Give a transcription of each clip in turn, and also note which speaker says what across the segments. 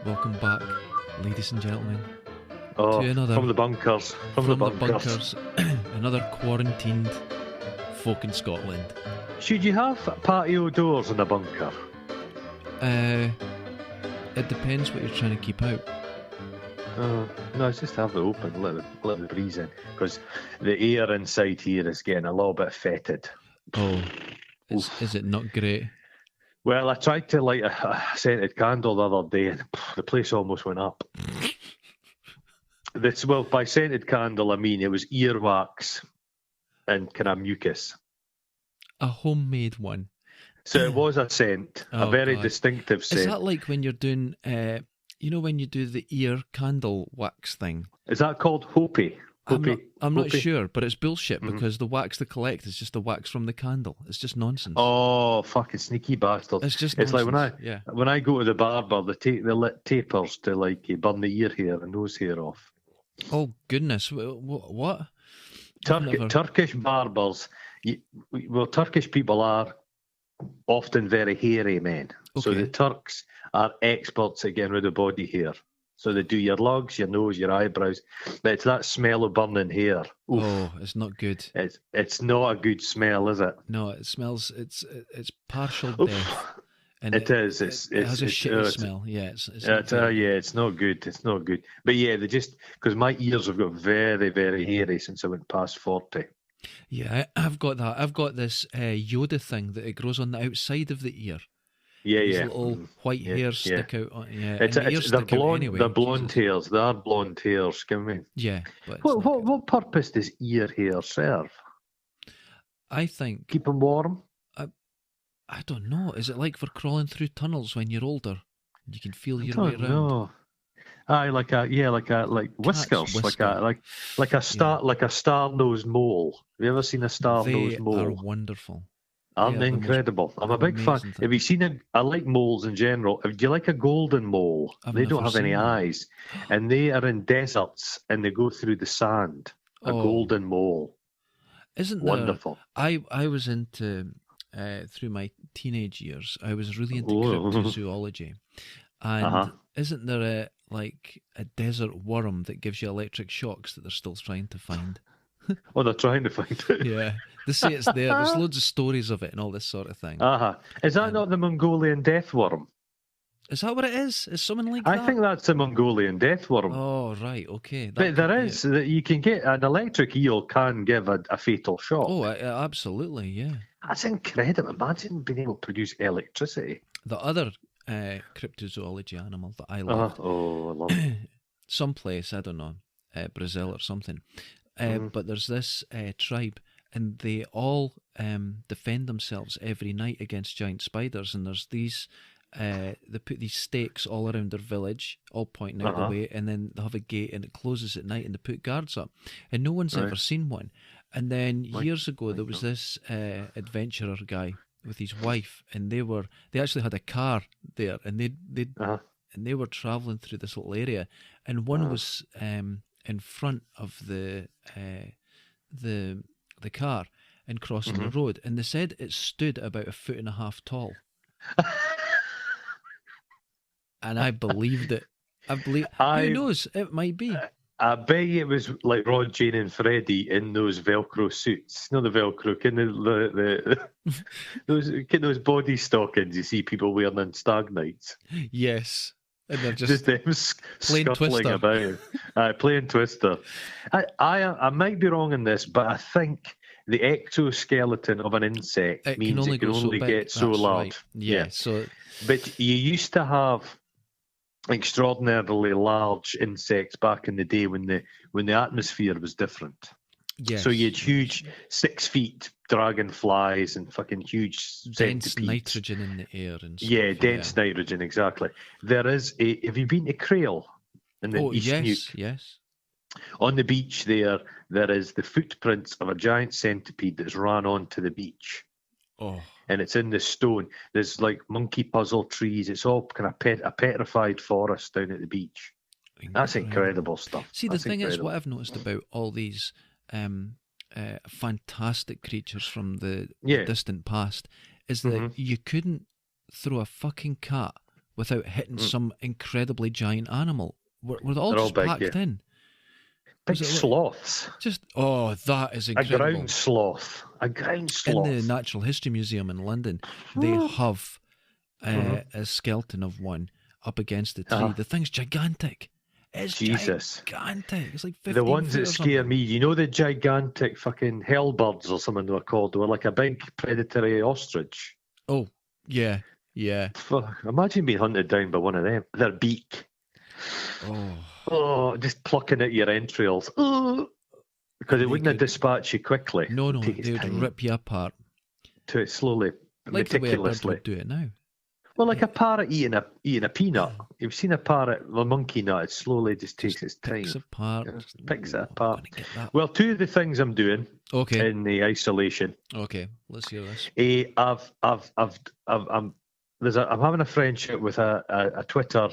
Speaker 1: Welcome back, ladies and gentlemen,
Speaker 2: Oh,
Speaker 1: to another
Speaker 2: from the bunkers. From the bunkers.
Speaker 1: another quarantined folk in Scotland.
Speaker 2: Should you have patio doors in a bunker?
Speaker 1: It depends what you're trying to keep out.
Speaker 2: No, it's just have it open, let the breeze in, because the air inside here is getting a little bit fetid.
Speaker 1: Oh, is it not great?
Speaker 2: Well, I tried to light a scented candle the other day, and the place almost went up. Well, by scented candle, I mean it was earwax and kind of mucus.
Speaker 1: A homemade one.
Speaker 2: So it was a scent, a very distinctive scent.
Speaker 1: Is that like when you're doing, when you do the ear candle wax thing?
Speaker 2: Is that called Hopi?
Speaker 1: I'm not sure, but it's bullshit because the wax they collect is just the wax from the candle. It's just nonsense.
Speaker 2: Oh, fucking sneaky bastard!
Speaker 1: It's just
Speaker 2: nonsense.
Speaker 1: Like
Speaker 2: when I go to the barber, they lit tapers to burn the ear hair and nose hair off.
Speaker 1: Oh goodness, what?
Speaker 2: Turkish barbers. Turkish people are often very hairy men. Okay. So the Turks are experts at getting rid of body hair. So they do your lugs, your nose, your eyebrows. But it's that smell of burning hair. Oof.
Speaker 1: Oh, it's not good.
Speaker 2: It's not a good smell, is it?
Speaker 1: No, it smells. It's partial death. And
Speaker 2: it is. It
Speaker 1: has a shitty smell. Yeah,
Speaker 2: it's not good. It's not good. But yeah, because my ears have got very, very hairy since I went past 40.
Speaker 1: Yeah, I've got that. I've got this Yoda thing that it grows on the outside of the ear. These little white hairs stick out.
Speaker 2: They're blonde hairs. They are blonde hairs. Give me.
Speaker 1: Yeah. But
Speaker 2: what purpose does ear hair serve?
Speaker 1: I think
Speaker 2: keep them warm.
Speaker 1: I don't know. Is it like for crawling through tunnels when you're older? You can feel your way around.
Speaker 2: No. Aye, like whiskers, like a star-nosed mole. Have you ever seen a star-nosed mole?
Speaker 1: They are wonderful.
Speaker 2: Aren't they incredible? I'm a big fan. Have you seen I like moles in general. Do you like a golden mole? They don't have any eyes, and they are in deserts and they go through the sand. A golden mole.
Speaker 1: Isn't
Speaker 2: wonderful?
Speaker 1: I was into through my teenage years. I was really into cryptozoology, and isn't there a desert worm that gives you electric shocks that they're still trying to find?
Speaker 2: Oh, they're trying to find it.
Speaker 1: Yeah, they say it's there. There's loads of stories of it and all this sort of thing.
Speaker 2: Is that not the Mongolian death worm?
Speaker 1: Is that what it is? Is something like that?
Speaker 2: I think that's the Mongolian death worm.
Speaker 1: Oh, right, okay.
Speaker 2: But there is. You can get an electric eel can give a fatal shock.
Speaker 1: Oh, absolutely, yeah.
Speaker 2: That's incredible. Imagine being able to produce electricity.
Speaker 1: The other cryptozoology animal that I love.
Speaker 2: I love it.
Speaker 1: Someplace, I don't know, Brazil or something. But there's this tribe, and they all defend themselves every night against giant spiders. And there's these, they put these stakes all around their village, all pointing out the way, and then they have a gate, and it closes at night, and they put guards up, and no one's ever seen one. And then years ago, there was this adventurer guy with his wife, and they actually had a car there, and they were traveling through this little area, and one was in front of the car and crossing the road, and they said it stood about 1.5 feet tall. And I believed it. Who knows? It might be.
Speaker 2: I bet it was like Ron, Jane, and Freddie in those Velcro suits. Not the Velcro, those body stockings you see people wearing on stag nights.
Speaker 1: Yes. And they're just
Speaker 2: them
Speaker 1: playing
Speaker 2: scuffling
Speaker 1: Twister.
Speaker 2: about. Playing Twister. I might be wrong in this, but I think the exoskeleton of an insect means it can only get so large.
Speaker 1: Right. Yeah. So,
Speaker 2: but you used to have extraordinarily large insects back in the day when the atmosphere was different.
Speaker 1: Yes.
Speaker 2: So you had huge 6 feet dragonflies and fucking huge
Speaker 1: dense
Speaker 2: centipedes.
Speaker 1: Nitrogen in the air and stuff.
Speaker 2: Yeah, dense nitrogen, exactly. There is have you been to Crail in the East Nuke?
Speaker 1: Yes.
Speaker 2: On the beach there is the footprints of a giant centipede that's ran onto the beach.
Speaker 1: Oh.
Speaker 2: And it's in the stone. There's like monkey puzzle trees. It's all kind of a petrified forest down at the beach. That's incredible stuff.
Speaker 1: See, the thing is, what I've noticed about all these fantastic creatures from the distant past is that you couldn't throw a fucking cat without hitting some incredibly giant animal? Were they all
Speaker 2: They're all
Speaker 1: just
Speaker 2: big,
Speaker 1: packed
Speaker 2: yeah.
Speaker 1: in?
Speaker 2: Big sloths.
Speaker 1: That is
Speaker 2: A
Speaker 1: incredible.
Speaker 2: ground sloth.
Speaker 1: In the Natural History Museum in London, they have a skeleton of one up against the tree. The thing's gigantic. It's gigantic. It's like 15
Speaker 2: The ones
Speaker 1: feet
Speaker 2: that
Speaker 1: or
Speaker 2: scare
Speaker 1: something.
Speaker 2: me, you know, the gigantic fucking hellbirds or something they were called. They were like a big predatory ostrich.
Speaker 1: Oh, yeah.
Speaker 2: Imagine being hunted down by one of them. Their beak. Oh, just plucking at your entrails. Oh, because it wouldn't dispatch you quickly.
Speaker 1: No, they would rip you apart.
Speaker 2: To it slowly,
Speaker 1: like
Speaker 2: meticulously.
Speaker 1: The way a bird would do it now.
Speaker 2: Well, like a parrot eating a peanut. You've seen a parrot, a monkey nut, it slowly just takes its time. Picks it apart. Well, two of the things I'm doing in the isolation.
Speaker 1: Okay, let's hear this.
Speaker 2: I'm having a friendship with a Twitter.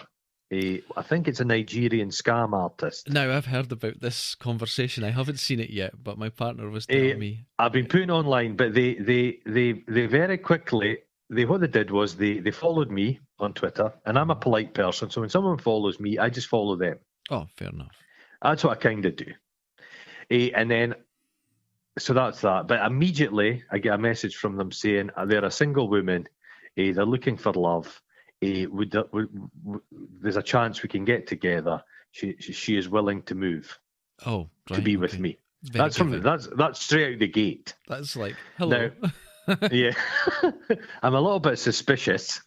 Speaker 2: I think it's a Nigerian scam artist.
Speaker 1: Now, I've heard about this conversation. I haven't seen it yet, but my partner was telling me.
Speaker 2: I've been putting online, but they very quickly. What they did was they followed me on Twitter, and I'm a polite person, so when someone follows me, I just follow them.
Speaker 1: Oh, fair enough.
Speaker 2: That's what I kind of do. And then, so that's that. But immediately, I get a message from them saying they're a single woman, they're looking for love. There's a chance we can get together. She is willing to move. To be with me. That's straight out the gate.
Speaker 1: That's like, hello.
Speaker 2: Now, yeah, I'm a little bit suspicious.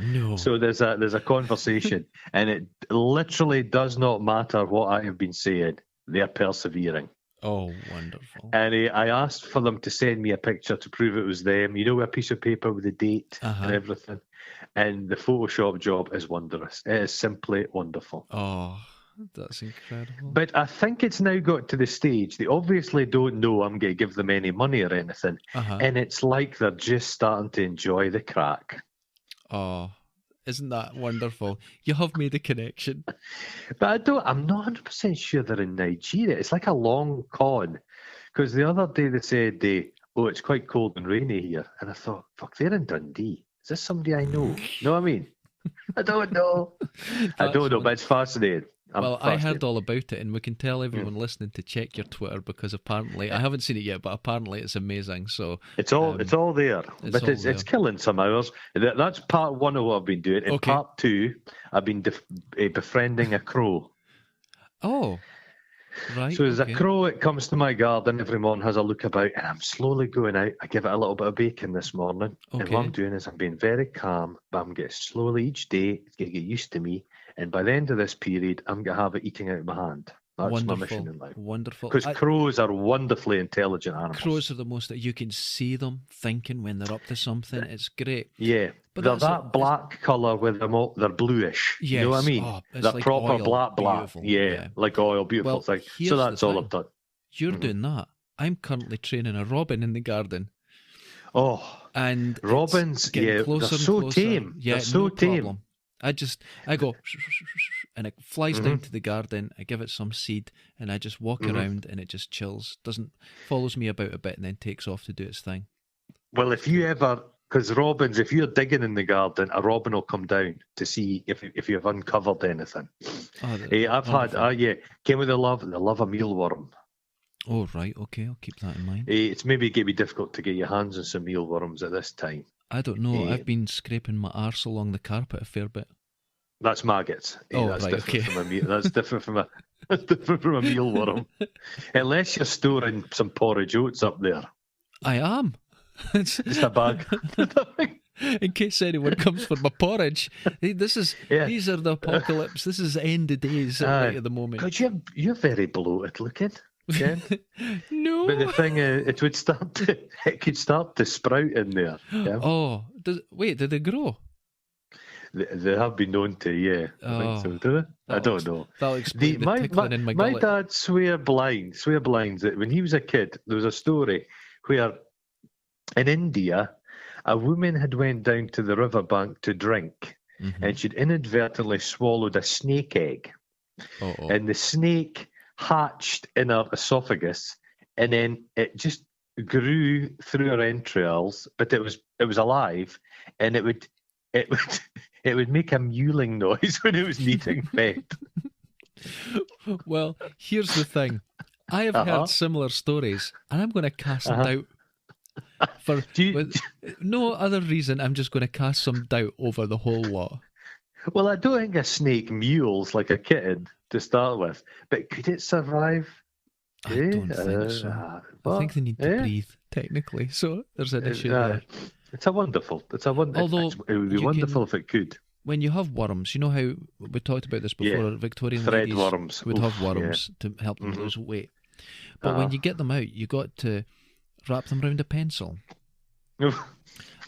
Speaker 1: No.
Speaker 2: So there's a conversation, and it literally does not matter what I have been saying. They're persevering.
Speaker 1: Oh, wonderful.
Speaker 2: And I asked for them to send me a picture to prove it was them. You know, a piece of paper with the date and everything. And the Photoshop job is wondrous. It is simply wonderful.
Speaker 1: Oh, that's incredible.
Speaker 2: But I think it's now got to the stage. They obviously don't know I'm going to give them any money or anything. And it's like they're just starting to enjoy the crack.
Speaker 1: Oh, isn't that wonderful? You have made a connection.
Speaker 2: But I'm not 100% sure they're in Nigeria. It's like a long con. Because the other day they said, it's quite cold and rainy here. And I thought, fuck, they're in Dundee. Is this somebody I know? Know what I mean? I don't know. I don't know, but it's fascinating.
Speaker 1: I heard all about it, and we can tell everyone listening to check your Twitter, because apparently, I haven't seen it yet, but apparently it's amazing. So it's all
Speaker 2: there, it's killing some hours. That's part one of what I've been doing. In part two, I've been befriending a crow.
Speaker 1: Oh, right.
Speaker 2: So there's a crow that comes to my garden every morning, has a look about, and I'm slowly going out. I give it a little bit of bacon this morning, and what I'm doing is I'm being very calm, but I'm getting slowly each day. It's going to get used to me. And by the end of this period, I'm going to have it eating out of my hand. That's my mission in life.
Speaker 1: Wonderful.
Speaker 2: Because crows are wonderfully intelligent animals.
Speaker 1: Crows are the most that you can see them thinking when they're up to something. It's great.
Speaker 2: Yeah. But they're that black colour with them all, they're bluish.
Speaker 1: Yes.
Speaker 2: You know what I mean? they're like proper
Speaker 1: oil,
Speaker 2: black. Yeah, like oil, beautiful thing. So that's all I've done.
Speaker 1: You're doing that. I'm currently training a robin in the garden.
Speaker 2: Oh.
Speaker 1: And
Speaker 2: robins, they're so tame.
Speaker 1: Yeah,
Speaker 2: they're so tame.
Speaker 1: Problem. I go, and it flies down to the garden. I give it some seed, and I just walk around, and it just chills. Follows me about a bit, and then takes off to do its thing.
Speaker 2: Well, because robins, if you're digging in the garden, a robin will come down to see if you've uncovered anything. Came with the love a mealworm.
Speaker 1: Oh, right, okay, I'll keep that in mind.
Speaker 2: It's maybe going to be difficult to get your hands on some mealworms at this time.
Speaker 1: I don't know. I've been scraping my arse along the carpet a fair bit.
Speaker 2: That's maggots.
Speaker 1: That's
Speaker 2: different from that's different from a mealworm. Unless you're storing some porridge oats up there.
Speaker 1: I am.
Speaker 2: Just a bag.
Speaker 1: In case anyone comes for my porridge, these are the apocalypse. This is the end of days right at the moment.
Speaker 2: God, you're very bloated looking. Ken.
Speaker 1: No.
Speaker 2: But the thing is, it could start to sprout in there. Yeah?
Speaker 1: Oh, did they grow?
Speaker 2: They have been known to, yeah. I think so, do they? I don't know.
Speaker 1: That'll explain the tickling in my gullet.
Speaker 2: My dad swear blinds that when he was a kid, there was a story where in India, a woman had went down to the riverbank to drink, and she'd inadvertently swallowed a snake egg. And the snake hatched in her esophagus, and then it just grew through her entrails, but it was alive, and it it would make a mewling noise when it was needing fed.
Speaker 1: Well, here's the thing. I have heard similar stories, and I'm going to cast doubt. For no other reason, I'm just going to cast some doubt over the whole lot.
Speaker 2: Well, I don't think a snake mews like a kitten to start with, but could it survive?
Speaker 1: I don't think so. I think they need to breathe, technically. So there's an issue there.
Speaker 2: It would be wonderful if it could.
Speaker 1: When you have worms, you know how we talked about this before, Victorian
Speaker 2: thread
Speaker 1: ladies
Speaker 2: worms
Speaker 1: would have worms to help them lose weight. But when you get them out, you got to wrap them around a pencil.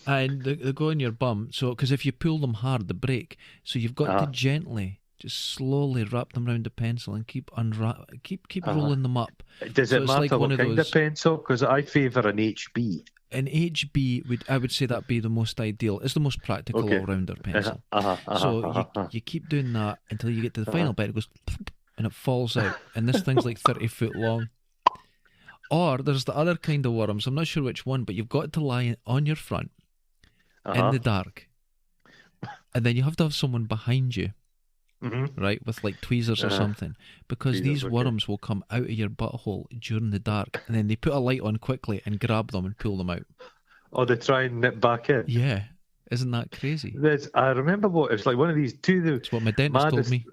Speaker 1: And they go in your bum, so because if you pull them hard, they break. So you've got to gently, just slowly wrap them around a pencil and keep rolling them up.
Speaker 2: Does it matter what kind of pencil? Because I favour an HB.
Speaker 1: An HB I would say that'd be the most ideal. It's the most practical all-rounder pencil. So you keep doing that until you get to the final bit. It goes and it falls out, and this thing's like 30 foot long. Or there's the other kind of worms. I'm not sure which one, but you've got to lie on your front in the dark, and then you have to have someone behind you, right, with like tweezers or something, because these worms will come out of your butthole during the dark, and then they put a light on quickly and grab them and pull them out.
Speaker 2: Oh, they try and nip back in.
Speaker 1: Yeah, isn't that crazy?
Speaker 2: I remember it was like one of these two.
Speaker 1: It's what my dentist told me.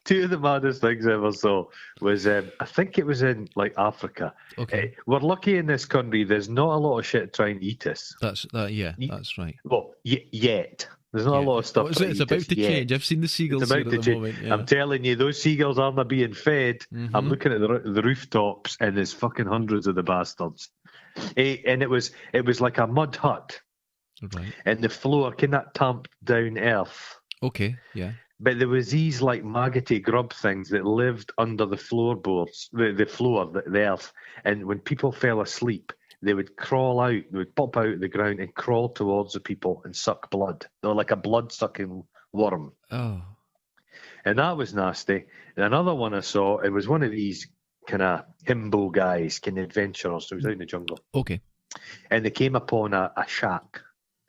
Speaker 2: Two of the maddest things I ever saw was, I think it was in like Africa.
Speaker 1: Okay.
Speaker 2: We're lucky in this country. There's not a lot of shit trying to eat us.
Speaker 1: That's right.
Speaker 2: Well, yet. There's not a lot of stuff.
Speaker 1: It's about to change. I've seen the seagulls here at the moment. Yeah.
Speaker 2: I'm telling you, those seagulls aren't being fed. I'm looking at the rooftops, and there's fucking hundreds of the bastards. And it was like a mud hut.
Speaker 1: Right.
Speaker 2: And the floor, kind of tamped down earth.
Speaker 1: Okay, yeah.
Speaker 2: But there was these like maggoty grub things that lived under the floorboards, the floor, the earth. And when people fell asleep, they would crawl out, they would pop out of the ground and crawl towards the people and suck blood. They were like a blood-sucking worm.
Speaker 1: Oh.
Speaker 2: And that was nasty. And another one I saw, it was one of these kind of himbo guys, kind of adventurers. So it was out in the jungle.
Speaker 1: Okay.
Speaker 2: And they came upon a shack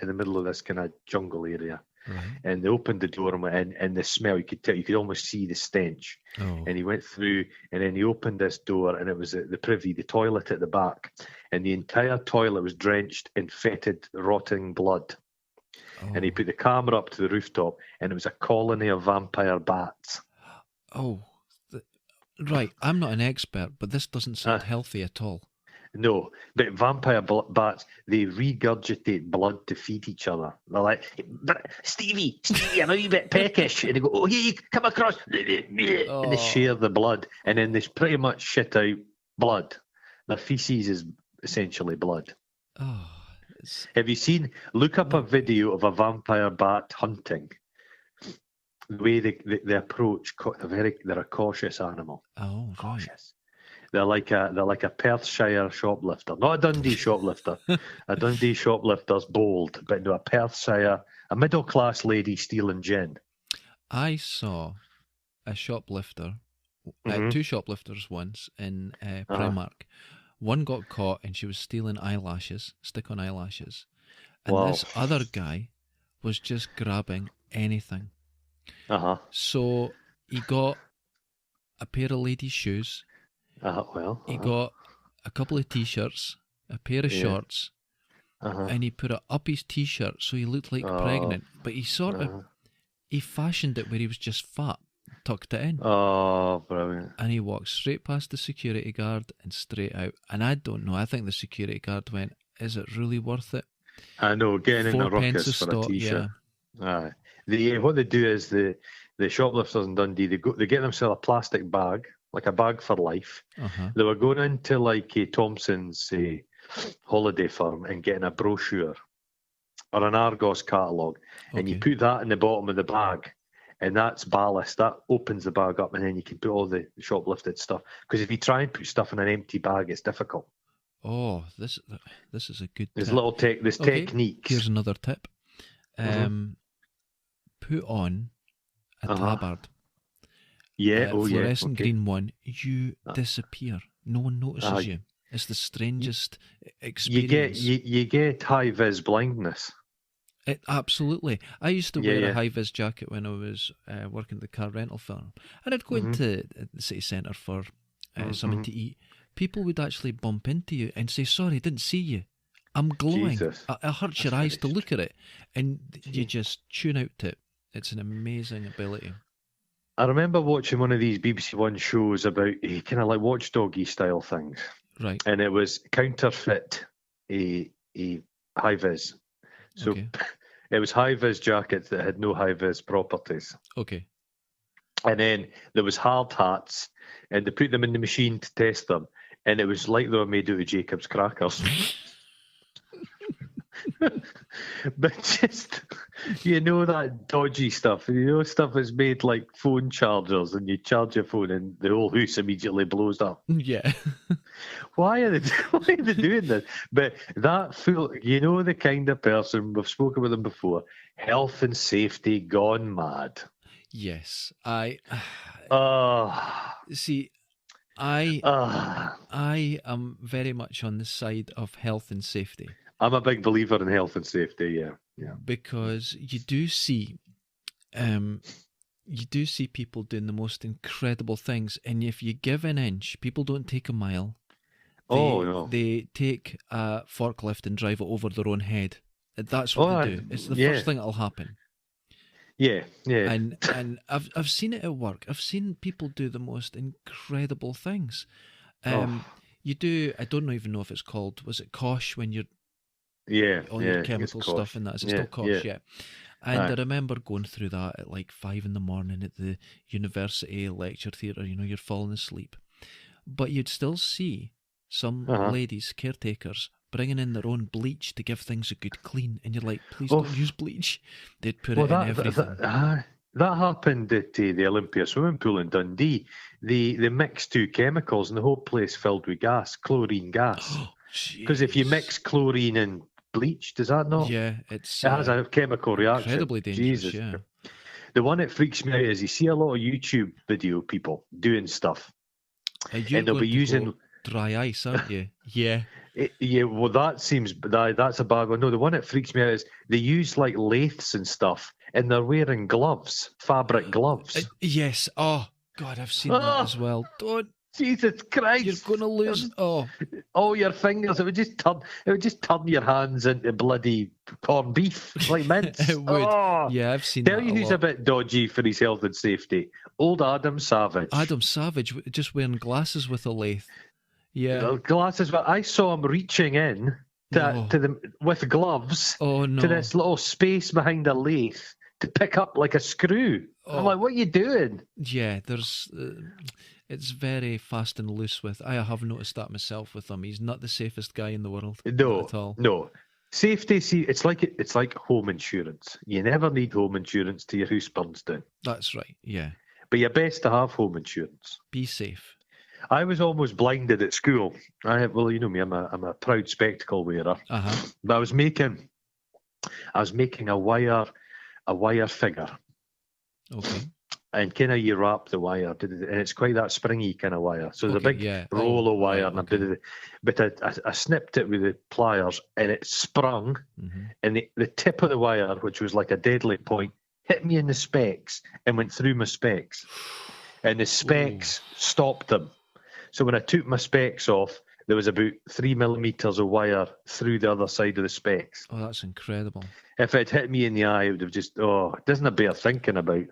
Speaker 2: in the middle of this kind of jungle area.
Speaker 1: Right.
Speaker 2: And they opened the door and the smell, you could almost see the stench.
Speaker 1: Oh.
Speaker 2: And he went through, and then he opened this door, and it was the privy, the toilet at the back, and the entire toilet was drenched in fetid, rotting blood. Oh. And he put the camera up to the rooftop, and it was a colony of vampire bats.
Speaker 1: Oh, right. I'm not an expert, but this doesn't sound healthy at all.
Speaker 2: No, but vampire bats, they regurgitate blood to feed each other. They're like, Stevie, I'm a wee bit peckish. And they go, oh, here you come across. Oh. And they share the blood. And then they pretty much shit out blood. Their feces is essentially blood.
Speaker 1: Oh,
Speaker 2: Have you look up a video of a vampire bat hunting. The way they approach, they're a cautious animal.
Speaker 1: Oh,
Speaker 2: cautious.
Speaker 1: Right.
Speaker 2: They're like a Perthshire shoplifter, not a Dundee shoplifter. A Dundee shoplifter's bold, but no, a Perthshire, a middle class lady stealing gin.
Speaker 1: I saw a shoplifter, two shoplifters once in Primark. One got caught and she was stealing eyelashes, stick-on eyelashes, and this other guy was just grabbing anything. So he got a pair of ladies' shoes. He got a couple of T-shirts, a pair of shorts, and he put it up his T-shirt so he looked like pregnant. But he he fashioned it where he was just fat, tucked it in.
Speaker 2: Oh, brilliant.
Speaker 1: And he walked straight past the security guard and straight out. And I don't know, I think the security guard went, is it really worth it?
Speaker 2: I know, getting in a ruckus for a T-shirt. Yeah. What they do is the shoplifters in Dundee, they get themselves a plastic bag, like a bag for life. They were going into like Thompson's holiday firm and getting a brochure or an Argos catalogue, and you put that in the bottom of the bag, and that's ballast. That opens the bag up, and then you can put all the shoplifted stuff. Because if you try and put stuff in an empty bag, it's difficult. Oh,
Speaker 1: this is a good
Speaker 2: There's
Speaker 1: tip.
Speaker 2: There's techniques.
Speaker 1: Here's another tip. Put on a tabard.
Speaker 2: Yeah,
Speaker 1: fluorescent green one. You disappear. No one notices you. It's the strangest experience.
Speaker 2: You get high vis blindness.
Speaker 1: Absolutely. I used to wear a high-vis jacket when I was working at the car rental firm. And I'd go into the city centre for something to eat. People would actually bump into you and say, sorry, didn't see you. I'm glowing.
Speaker 2: Jesus.
Speaker 1: It hurts your eyes to look at it. And you just tune out to it. It's an amazing ability.
Speaker 2: I remember watching one of these BBC One shows about kind of like watchdoggy style things.
Speaker 1: Right.
Speaker 2: And it was counterfeit a high-vis. So it was high-vis jackets that had no high-vis properties.
Speaker 1: Okay.
Speaker 2: And then there was hard hats, and they put them in the machine to test them, and it was like they were made out of Jacob's crackers. But just, that dodgy stuff, stuff that's made like phone chargers, and you charge your phone and the whole house immediately blows up.
Speaker 1: Yeah.
Speaker 2: Why are they doing this? But that the kind of person, we've spoken with them before, health and safety gone mad.
Speaker 1: Yes. I am very much on the side of health and safety.
Speaker 2: I'm a big believer in health and safety, yeah.
Speaker 1: Because you do see people doing the most incredible things, and if you give an inch, people don't take a mile. They take a forklift and drive it over their own head. That's what they do. It's the first thing that'll happen.
Speaker 2: Yeah.
Speaker 1: And I've seen it at work. I've seen people do the most incredible things. You do. I don't even know if it's called. Was it COSH when you're on your chemical stuff and that? Is it still COSH? Yeah. And I remember going through that at like 5 a.m. at the university lecture theatre. You're falling asleep, but you'd still see some ladies, caretakers, bringing in their own bleach to give things a good clean, and you're like, please don't use bleach. They'd put it in everything.
Speaker 2: That happened at the Olympia swimming pool in Dundee. They mixed two chemicals, and the whole place filled with gas, chlorine gas. Because if you mix chlorine and bleach, does that not?
Speaker 1: Yeah, it
Speaker 2: has a chemical reaction.
Speaker 1: Incredibly dangerous.
Speaker 2: Jesus.
Speaker 1: Yeah.
Speaker 2: The one that freaks me out is you see a lot of YouTube video people doing stuff,
Speaker 1: and they'll be using dry ice, aren't you? Yeah.
Speaker 2: Well, that's a bad one. No, the one that freaks me out is they use like lathes and stuff, and they're wearing gloves, fabric gloves.
Speaker 1: Yes. Oh God, I've seen that as well. Don't.
Speaker 2: Jesus Christ!
Speaker 1: You're going to lose
Speaker 2: all your fingers. It would just turn your hands into bloody corned beef, like mince.
Speaker 1: It would. Yeah, I've seen that.
Speaker 2: Tell you who's a bit dodgy for his health and safety. Old Adam Savage.
Speaker 1: Adam Savage, just wearing glasses with a lathe. Yeah,
Speaker 2: glasses. But I saw him reaching in to them with gloves to this little space behind a lathe to pick up like a screw. I'm like, what are you doing?
Speaker 1: Yeah, there's. It's very fast and loose with. I have noticed that myself with him. He's not the safest guy in the world.
Speaker 2: No,
Speaker 1: at all.
Speaker 2: No. Safety, it's like home insurance. You never need home insurance till your house burns down.
Speaker 1: That's right. Yeah.
Speaker 2: But you're best to have home insurance.
Speaker 1: Be safe.
Speaker 2: I was almost blinded at school. You know me. I'm a proud spectacle wearer. But I was making a wire figure.
Speaker 1: Okay.
Speaker 2: And kind of you wrap the wire, and it's quite that springy kind of wire. So there's a big roll of wire, but I snipped it with the pliers, and it sprung, and the tip of the wire, which was like a deadly point, hit me in the specs and went through my specs, and the specs stopped them. So when I took my specs off, there was about 3 millimeters of wire through the other side of the specs.
Speaker 1: Oh, that's incredible.
Speaker 2: If it hit me in the eye, it would have just, it doesn't bear thinking about.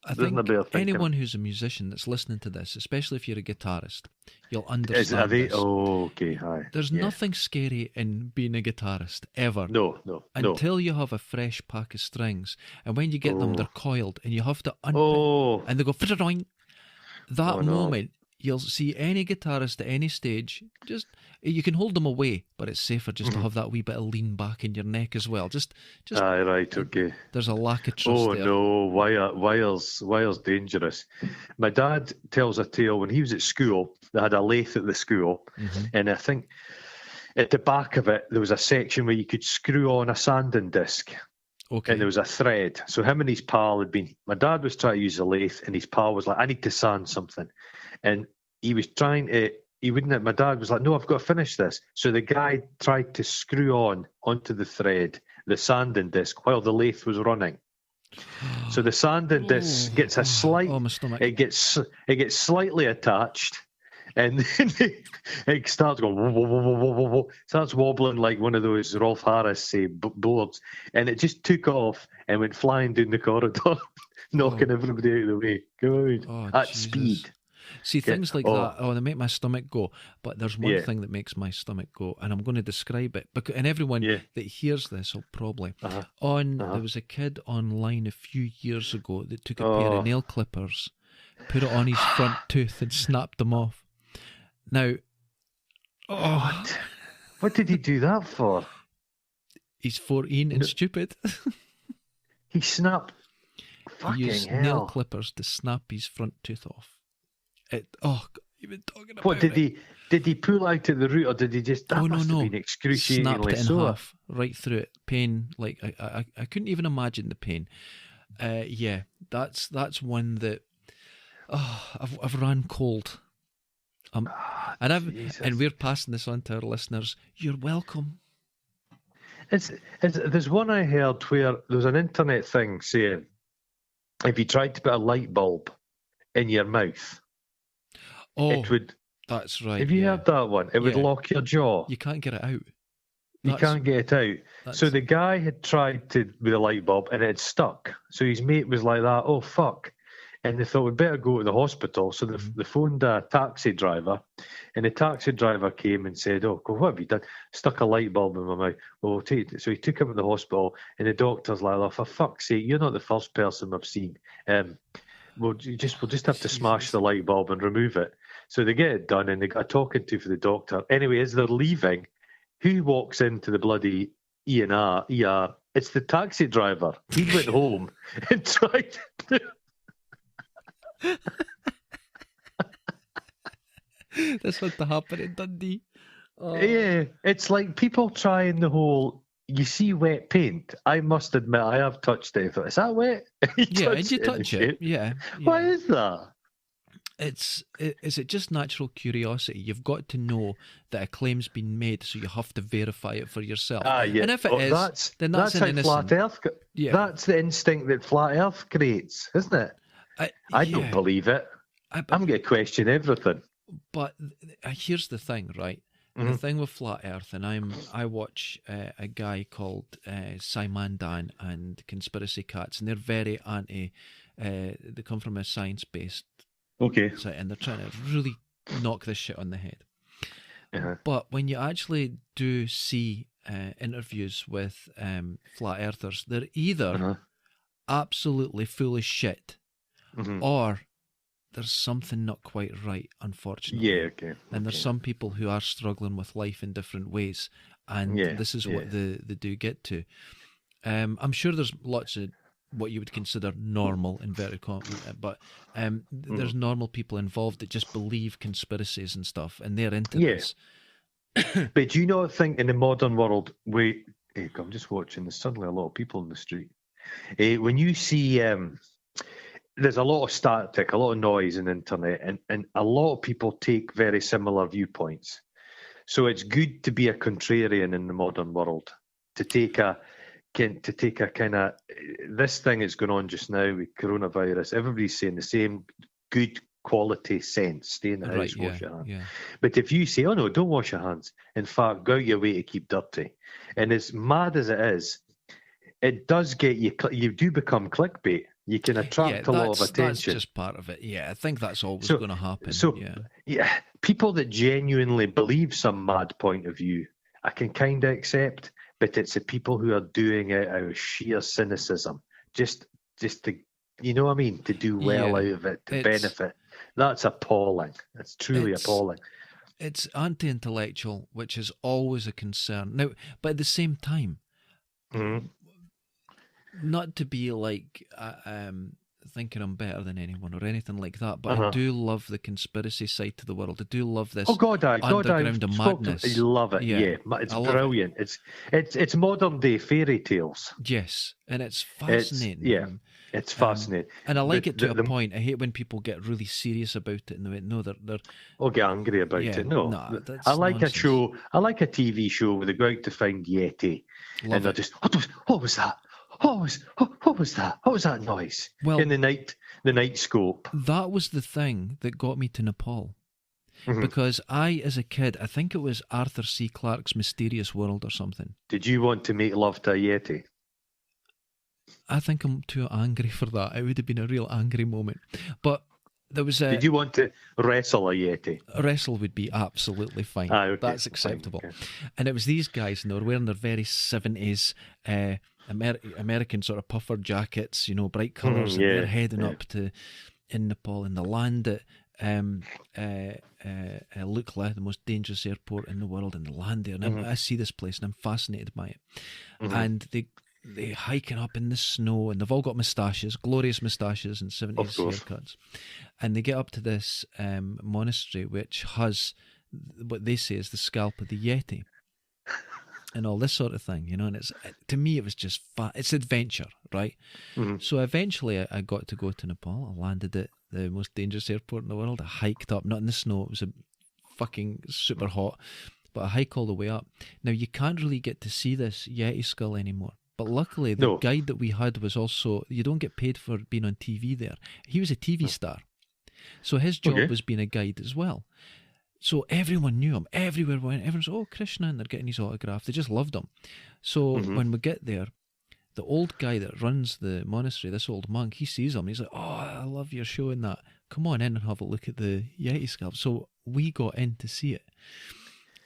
Speaker 1: I think anyone who's a musician that's listening to this, especially if you're a guitarist, you'll understand this.
Speaker 2: Oh, okay, hi.
Speaker 1: There's nothing scary in being a guitarist, ever.
Speaker 2: No.
Speaker 1: Until you have a fresh pack of strings, and when you get them, they're coiled, and you have to and they go, that moment, you'll see any guitarist at any stage, you can hold them away, but it's safer just to have that wee bit of lean back in your neck as well. Just
Speaker 2: right, okay.
Speaker 1: There's a lack of trust there.
Speaker 2: Oh no, wire's dangerous. My dad tells a tale when he was at school. They had a lathe at the school, and I think at the back of it there was a section where you could screw on a sanding disc.
Speaker 1: Okay.
Speaker 2: And there was a thread. So him and his pal my dad was trying to use a lathe, and his pal was like, I need to sand something. And he was trying to he wouldn't. My dad was like, "No, I've got to finish this." So the guy tried to screw onto the thread the sanding disc while the lathe was running. So the sanding disc gets a slight.
Speaker 1: Oh, my stomach.
Speaker 2: It gets slightly attached, and then it starts going. Whoa, whoa, whoa, whoa, whoa, whoa, starts wobbling like one of those Rolf Harris boards, and it just took off and went flying down the corridor, knocking everybody out of the way. Go at
Speaker 1: Jesus.
Speaker 2: speed.
Speaker 1: See, things like that, they make my stomach go. But there's one thing that makes my stomach go, and I'm going to describe it. And everyone that hears this will probably. There was a kid online a few years ago that took a pair of nail clippers, put it on his front tooth, and snapped them off. Now,
Speaker 2: what did he do that for?
Speaker 1: He's 14 and stupid.
Speaker 2: He snapped.
Speaker 1: He used nail clippers to snap his front tooth off. You've been talking about
Speaker 2: what did he pull out at the root, or did he just? That must have been excruciatingly
Speaker 1: snapped it in half, right through it. Pain, like I couldn't even imagine the pain. That's one that I've ran cold. And we're passing this on to our listeners. You're welcome.
Speaker 2: There's one I heard where there was an internet thing saying if you tried to put a light bulb in your mouth. It would.
Speaker 1: That's right.
Speaker 2: Have you heard that one? It would lock your jaw.
Speaker 1: You can't get it out.
Speaker 2: You can't get it out. So the guy had tried with a light bulb and it had stuck. So his mate was like that, oh fuck. And they thought we'd better go to the hospital. So they phoned a taxi driver, and the taxi driver came and said, "Oh, what have you done? Stuck a light bulb in my mouth." Well, we'll take it. So he took him to the hospital, and the doctor's like, "Oh, for fuck's sake, you're not the first person I've seen. We'll just have to smash the light bulb and remove it." So they get it done, and they got a talking to for the doctor. Anyway, as they're leaving, who walks into the bloody ER? It's the taxi driver. He went home and tried to.
Speaker 1: This had to happen in Dundee.
Speaker 2: Yeah, it's like people trying the whole. You see wet paint. I must admit, I have touched it. Is that wet?
Speaker 1: Did you touch it? Yeah.
Speaker 2: Why is that?
Speaker 1: Is it just natural curiosity? You've got to know that a claim's been made, so you have to verify it for yourself.
Speaker 2: Yeah.
Speaker 1: And if it is, then that's an innocent.
Speaker 2: Flat Earth. Yeah. That's the instinct that flat Earth creates, isn't it? I don't believe it. I'm going to question everything.
Speaker 1: But here's the thing, right? The thing with flat Earth, and I watch a guy called Simon Dan and Conspiracy Cats, and they're very anti. They come from a science-based site, and they're trying to really knock this shit on the head. But when you actually do see interviews with flat earthers, they're either absolutely full of shit, or there's something not quite right, unfortunately.
Speaker 2: Yeah, okay.
Speaker 1: And there's some people who are struggling with life in different ways, and this is what they do get to. I'm sure there's lots of what you would consider normal, inverted commas, but there's normal people involved that just believe conspiracies and stuff, and they're into this.
Speaker 2: But do you not think in the modern world, I'm just watching, there's suddenly a lot of people in the street. When you see... there's a lot of static, a lot of noise in the internet, and a lot of people take very similar viewpoints. So it's good to be a contrarian in the modern world, to take a kind of this thing that's going on just now with coronavirus. Everybody's saying the same good quality sense: stay in the house, wash your hands. Yeah. But if you say, "Oh no, don't wash your hands," in fact, go out your way to keep dirty, and as mad as it is, it does get you. You do become clickbait. You can attract a lot of attention.
Speaker 1: That's just part of it. Yeah, I think that's always going to happen.
Speaker 2: People that genuinely believe some mad point of view, I can kind of accept, but it's the people who are doing it out of sheer cynicism, just to, you know what I mean, to do well out of it, to benefit. That's appalling. It's truly appalling.
Speaker 1: It's anti-intellectual, which is always a concern. Now, but at the same time, not to be like thinking I'm better than anyone or anything like that, but I do love the conspiracy side to the world. I do love this underground of madness.
Speaker 2: I love it. Yeah. It's brilliant. It's modern day fairy tales.
Speaker 1: Yes, and it's fascinating.
Speaker 2: It's fascinating,
Speaker 1: and I like it to a point. I hate when people get really serious about it and they went, no, they're
Speaker 2: get angry about it. No, I like
Speaker 1: nonsense.
Speaker 2: a show. I like a TV show where they go out to find Yeti, and they're just, what was that? What was that? What was that noise?
Speaker 1: Well,
Speaker 2: in the night scope.
Speaker 1: That was the thing that got me to Nepal. Because as a kid, I think it was Arthur C. Clarke's Mysterious World or something.
Speaker 2: Did you want to make love to a Yeti?
Speaker 1: I think I'm too angry for that. It would have been a real angry moment. But there was
Speaker 2: Did you want to wrestle a Yeti?
Speaker 1: A wrestle would be absolutely fine.
Speaker 2: Okay.
Speaker 1: That's acceptable.
Speaker 2: Okay.
Speaker 1: And it was these guys, and they were wearing their very 70s American sort of puffer jackets, bright colours, and they're heading up to in Nepal, in the land at Lukla, the most dangerous airport in the world, in the land there. And I see this place and I'm fascinated by it. And they hiking up in the snow, and they've all got moustaches, glorious moustaches and 70s haircuts. And they get up to this monastery which has what they say is the scalp of the Yeti. And all this sort of thing, and to me it was just it's adventure, right? So eventually I got to go to Nepal. I landed at the most dangerous airport in the world. I hiked up, not in the snow, it was a fucking super hot, but I hike all the way up. Now you can't really get to see this Yeti skull anymore, but luckily the guide that we had was also, you don't get paid for being on TV there. He was a TV star, so his job was being a guide as well. So everyone knew him. Everywhere we went, everyone's, oh, Krishna, and they're getting his autograph. They just loved him. So when we get there, the old guy that runs the monastery, this old monk, he sees him. He's like, oh, I love your show and that. Come on in and have a look at the Yeti scalp. So we got in to see it.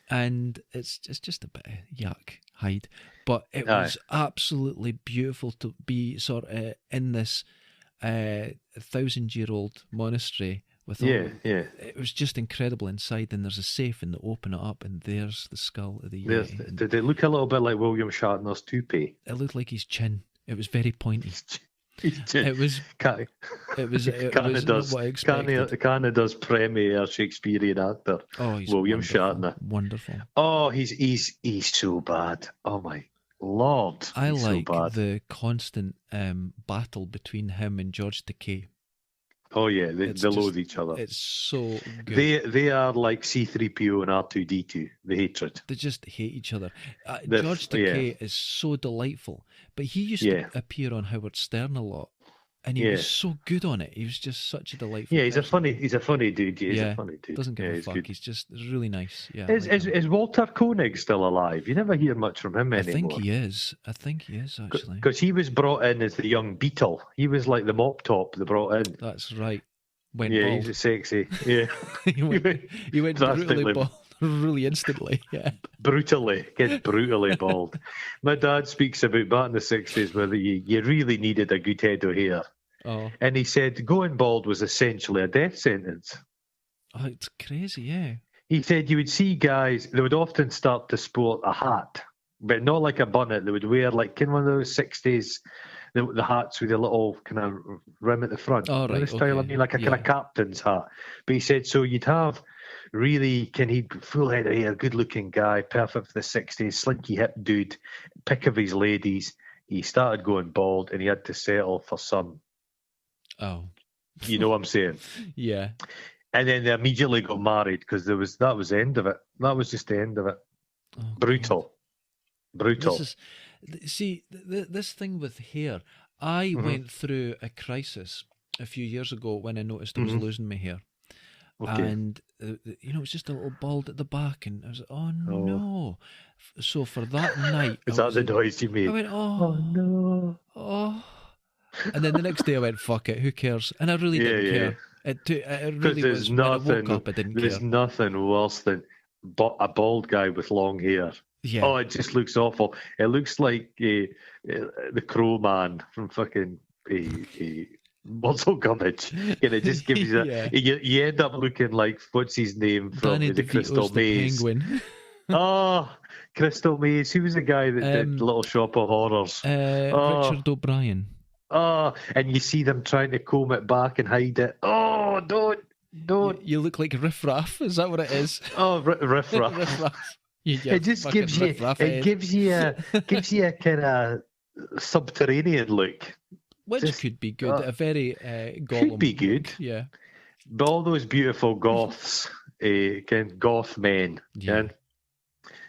Speaker 1: And it's just a bit of yuck hide. But it was absolutely beautiful to be sort of in this 1,000-year-old monastery. It was just incredible inside. And there's a safe, and they open it up, and there's the skull of the Yeti.
Speaker 2: Did it look a little bit like William Shatner's toupee?
Speaker 1: It looked like his chin. It was very pointy.
Speaker 2: His chin.
Speaker 1: It was not what I expected.
Speaker 2: Canada's premier Shakespearean actor.
Speaker 1: Oh, he's
Speaker 2: William
Speaker 1: wonderful,
Speaker 2: Shatner.
Speaker 1: Wonderful.
Speaker 2: Oh, he's so bad. Oh my Lord.
Speaker 1: I like the constant battle between him and George Takei.
Speaker 2: Oh yeah, they loathe each other.
Speaker 1: It's so good.
Speaker 2: They are like C-3PO and R2-D2. The hatred.
Speaker 1: They just hate each other. George Takei is so delightful, but he used to appear on Howard Stern a lot, and he was so good on it. He was just such a delightful.
Speaker 2: Yeah, he's a funny dude. He's a funny dude.
Speaker 1: Doesn't give a fuck. Good. He's just really nice. Yeah.
Speaker 2: Is Walter Koenig still alive? You never hear much from him anymore.
Speaker 1: I think he is actually.
Speaker 2: Because he was brought in as the young Beatle. He was like the mop top they brought in.
Speaker 1: That's right. Went
Speaker 2: bald. He's sexy. Yeah.
Speaker 1: he went brutally bald. Really instantly,
Speaker 2: Gets brutally bald. My dad speaks about back in the 60s where you really needed a good head of hair.
Speaker 1: Oh.
Speaker 2: And he said going bald was essentially a death sentence.
Speaker 1: Oh, it's crazy, yeah.
Speaker 2: He said you would see guys, they would often start to sport a hat, but not like a bonnet. They would wear like one of those 60s, the hats with a little kind of rim at the front.
Speaker 1: Oh, right,
Speaker 2: style, I mean, like a kind of captain's hat. But he said, so you'd have really full head of hair, good-looking guy, perfect for the 60s, slinky hip dude, pick of his ladies. He started going bald, and he had to settle for some.
Speaker 1: Oh.
Speaker 2: You know what I'm saying?
Speaker 1: Yeah.
Speaker 2: And then they immediately got married because that was the end of it. That was just the end of it.
Speaker 1: Oh,
Speaker 2: brutal.
Speaker 1: This thing with hair, I went through a crisis a few years ago when I noticed I was losing my hair. Okay. And, it was just a little bald at the back, and I was like, oh no. So for that night...
Speaker 2: Is that the noise you made?
Speaker 1: I went, oh no. Oh. And then the next day I went, fuck it, who cares? And I really didn't care. It really was, when I woke up, I didn't care.
Speaker 2: There's nothing worse than a bald guy with long hair.
Speaker 1: Yeah.
Speaker 2: Oh, it just looks awful. It looks like the Crow Man from fucking Muscle Gummidge. And it just gives you that. You end up looking like, what's his name from
Speaker 1: Danny
Speaker 2: the Crystal Maze?
Speaker 1: Penguin.
Speaker 2: Oh, Crystal Maze. Who was the guy that did Little Shop of Horrors?
Speaker 1: Richard O'Brien.
Speaker 2: Oh, and you see them trying to comb it back and hide it. Oh, don't.
Speaker 1: You look like Riff Raff. Is that what it is?
Speaker 2: Oh, Riff Raff.
Speaker 1: Riff Raff.
Speaker 2: It just gives you a kind of subterranean look,
Speaker 1: which could be good. A very
Speaker 2: could be good.
Speaker 1: Yeah,
Speaker 2: but all those beautiful goths, goth men. Yeah.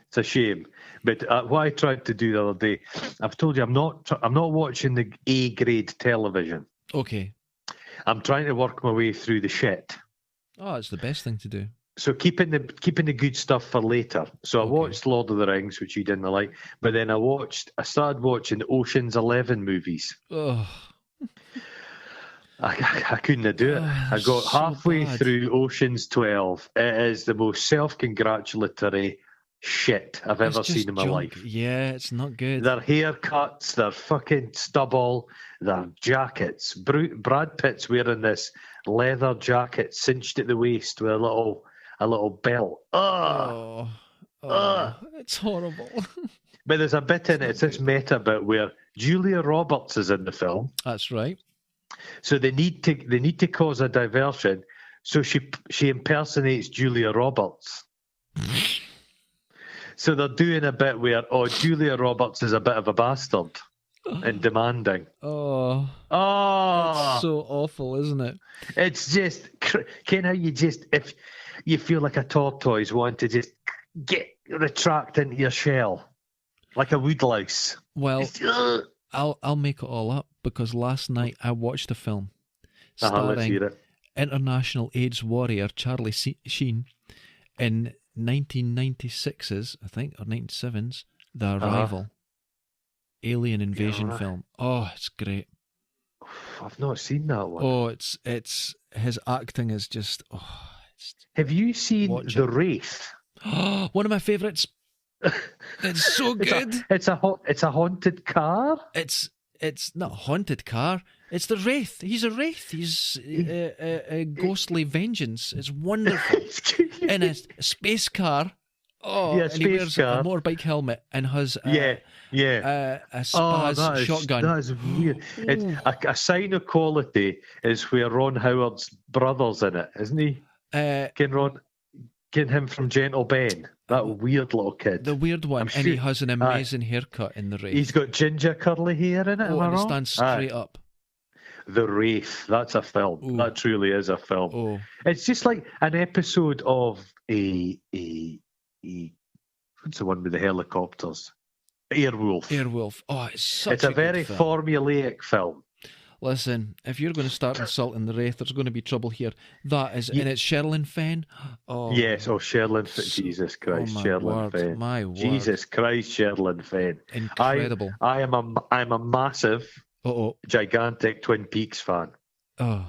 Speaker 2: It's a shame. But what I tried to do the other day, I've told you I'm not watching the A grade television.
Speaker 1: Okay.
Speaker 2: I'm trying to work my way through the shit.
Speaker 1: Oh, it's the best thing to do.
Speaker 2: So keeping the good stuff for later. So I watched Lord of the Rings, which you didn't like, but then I started watching the Ocean's 11 movies.
Speaker 1: Oh.
Speaker 2: I couldn't do it. I got halfway through Ocean's 12. It is the most self-congratulatory shit I've ever seen in my life.
Speaker 1: Yeah, it's not good.
Speaker 2: Their haircuts, their fucking stubble, their jackets. Brad Pitt's wearing this leather jacket cinched at the waist with a little belt.
Speaker 1: It's horrible.
Speaker 2: But there's a bit in it, it's this meta bit where Julia Roberts is in the film.
Speaker 1: That's right.
Speaker 2: So they need to cause a diversion. So she impersonates Julia Roberts. So they're doing a bit where Julia Roberts is a bit of a bastard and demanding.
Speaker 1: Oh, it's so awful, isn't it?
Speaker 2: It's just kind of if you feel like a tortoise want to just retract into your shell like a woodlouse.
Speaker 1: Well, I'll make it all up because last night I watched a film starring international AIDS warrior Charlie Sheen in 1996's, I think, or 97's The Arrival alien invasion film. Oh, it's great.
Speaker 2: I've not seen that one.
Speaker 1: Oh, it's his acting is just
Speaker 2: Have you seen The Wraith?
Speaker 1: One of my favourites. It's so good.
Speaker 2: It's a haunted car.
Speaker 1: It's not a haunted car. It's the Wraith. He's a Wraith. He's a ghostly vengeance. It's wonderful. In a space car. Oh, and he wears a motorbike helmet and has a spaz shotgun.
Speaker 2: That is weird. It's a sign of quality is where Ron Howard's brother's in it, isn't he? Getting him from Gentle Ben, that weird little kid.
Speaker 1: The weird one, and he has an amazing haircut in The Wraith.
Speaker 2: He's got ginger curly hair in it.
Speaker 1: And he stands straight up.
Speaker 2: The Wraith, that's a film. Ooh. That truly is a film.
Speaker 1: Oh.
Speaker 2: It's just like an episode of a what's the one with the helicopters? Airwolf.
Speaker 1: Oh, it's
Speaker 2: a very formulaic film.
Speaker 1: Listen, if you're going to start insulting the Wraith, there's going to be trouble here. That is, and it's Sherilyn Fenn. Oh
Speaker 2: yes, Sherilyn Fenn. Jesus Christ, Sherilyn Fenn.
Speaker 1: My word.
Speaker 2: Jesus Christ, Sherilyn Fenn.
Speaker 1: Incredible.
Speaker 2: I'm a massive, gigantic Twin Peaks fan.
Speaker 1: Oh,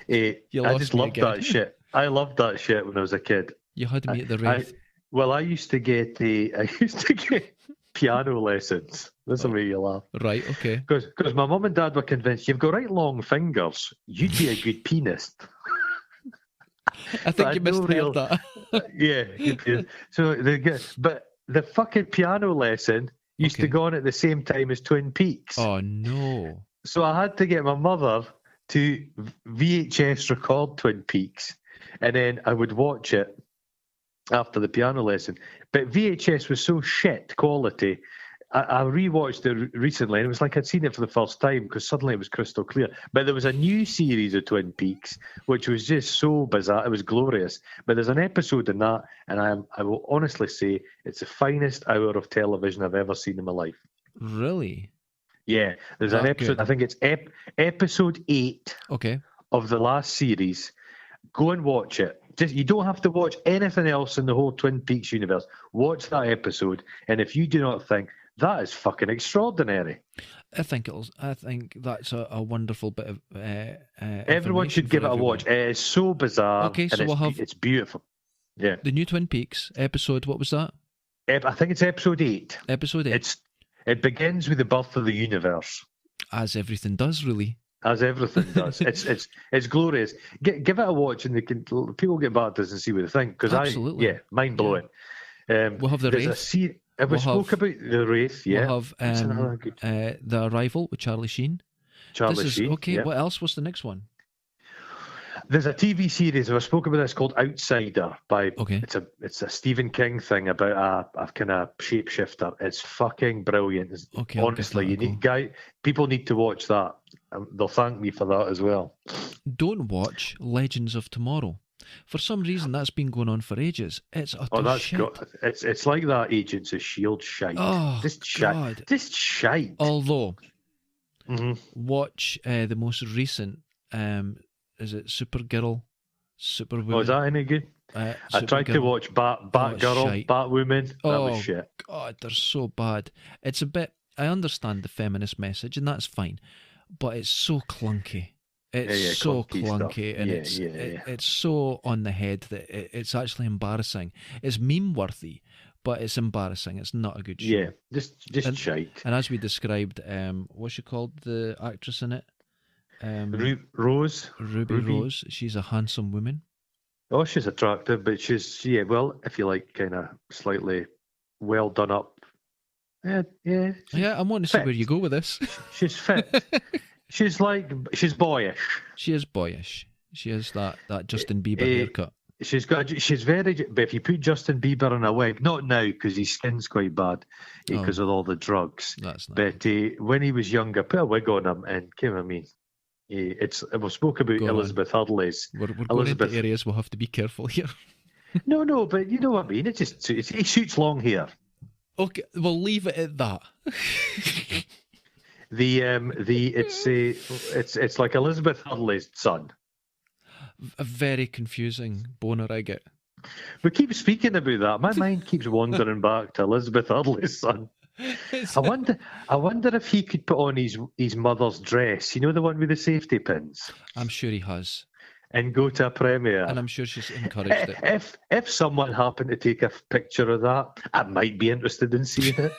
Speaker 2: I just loved that shit. I loved that shit when I was a kid.
Speaker 1: You had me at the Wraith.
Speaker 2: I used to get piano lessons. This will make you laugh.
Speaker 1: Right, okay.
Speaker 2: Because my mum and dad were convinced you've got right long fingers. You'd be a good pianist.
Speaker 1: I think you misheard that.
Speaker 2: Yeah. But the fucking piano lesson used to go on at the same time as Twin Peaks.
Speaker 1: Oh, no.
Speaker 2: So I had to get my mother to VHS record Twin Peaks, and then I would watch it after the piano lesson. But VHS was so shit quality. I rewatched it recently, and it was like I'd seen it for the first time because suddenly it was crystal clear. But there was a new series of Twin Peaks, which was just so bizarre. It was glorious. But there's an episode in that, and I will honestly say it's the finest hour of television I've ever seen in my life.
Speaker 1: Really?
Speaker 2: Yeah. There's an episode, I think it's episode 8 of the last series. Go and watch it. You don't have to watch anything else in the whole Twin Peaks universe. Watch that episode, and if you do not think that is fucking extraordinary,
Speaker 1: I think that's a wonderful bit of.
Speaker 2: Everyone should give it a watch. It is so bizarre.
Speaker 1: Okay, so
Speaker 2: it's beautiful. Yeah,
Speaker 1: the new Twin Peaks episode. What was that?
Speaker 2: I think it's episode 8.
Speaker 1: Episode 8.
Speaker 2: It begins with the birth of the universe,
Speaker 1: as everything does, really.
Speaker 2: As everything does. It's glorious. Give it a watch, and people get back to us and see what they think. Because mind blowing.
Speaker 1: Yeah. We'll have the Wraith.
Speaker 2: We spoke about the Wraith. Yeah.
Speaker 1: We'll have The Arrival with Charlie Sheen.
Speaker 2: Charlie Sheen.
Speaker 1: Okay,
Speaker 2: yeah.
Speaker 1: what else was the next one?
Speaker 2: There's a TV series I've spoken about this called Outsider by
Speaker 1: Okay.
Speaker 2: it's a Stephen King thing about a kind of shapeshifter. It's fucking brilliant.
Speaker 1: Okay,
Speaker 2: Honestly, people need to watch that. They'll thank me for that as well.
Speaker 1: Don't watch Legends of Tomorrow. For some reason, that's been going on for ages. It's utter shit.
Speaker 2: It's like that Agents of S.H.I.E.L.D. shite.
Speaker 1: Oh, God.
Speaker 2: This shite.
Speaker 1: Although, watch the most recent, is it Supergirl? Superwoman?
Speaker 2: Oh, is that any good? I tried to watch Batgirl, Batwoman. That was shit.
Speaker 1: God, they're so bad. It's a bit... I understand the feminist message, and that's fine. But it's so clunky. It's so clunky, and it's so on the head that it's actually embarrassing. It's meme-worthy, but it's embarrassing. It's not a good show.
Speaker 2: Yeah, just shite.
Speaker 1: And as we described, what's she called, the actress in it?
Speaker 2: Rose.
Speaker 1: Ruby Rose. She's a handsome woman.
Speaker 2: Oh, she's attractive, but she's, well, if you like, kind of slightly well done up. Yeah,
Speaker 1: I want to see where you go with this.
Speaker 2: She's fit. She's boyish.
Speaker 1: She is boyish. She has that Justin Bieber haircut.
Speaker 2: She's very, but if you put Justin Bieber in a wig, not now because his skin's quite bad because of all the drugs.
Speaker 1: That's not
Speaker 2: but when he was younger, put a wig on him and we've spoke about Elizabeth Hurley's.
Speaker 1: We're going into areas we'll have to be careful here.
Speaker 2: No, but you know what I mean. He suits long hair.
Speaker 1: Okay, we'll leave it at that.
Speaker 2: It's like Elizabeth Hurley's son.
Speaker 1: A very confusing boner I get.
Speaker 2: We keep speaking about that. My mind keeps wandering back to Elizabeth Hurley's son. I wonder if he could put on his mother's dress. You know, the one with the safety pins.
Speaker 1: I'm sure he has.
Speaker 2: And go to a premiere.
Speaker 1: And I'm sure she's encouraged it.
Speaker 2: If someone happened to take a picture of that, I might be interested in seeing it.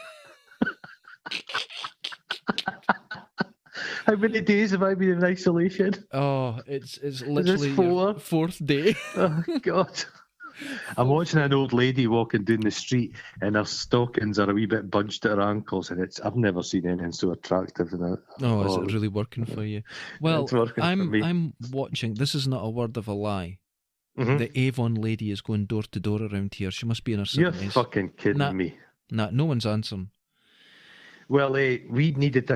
Speaker 2: How many days have I been in isolation?
Speaker 1: Oh, it's literally your fourth day.
Speaker 2: Oh, God. I'm watching an old lady walking down the street and her stockings are a wee bit bunched at her ankles, and I've never seen anything so attractive than that.
Speaker 1: Oh, is it really working for you? Well, I'm watching. This is not a word of a lie. Mm-hmm. The Avon lady is going door to door around here. She must be in her 70s.
Speaker 2: You're fucking kidding me.
Speaker 1: Nah, no one's answering.
Speaker 2: Well, we needed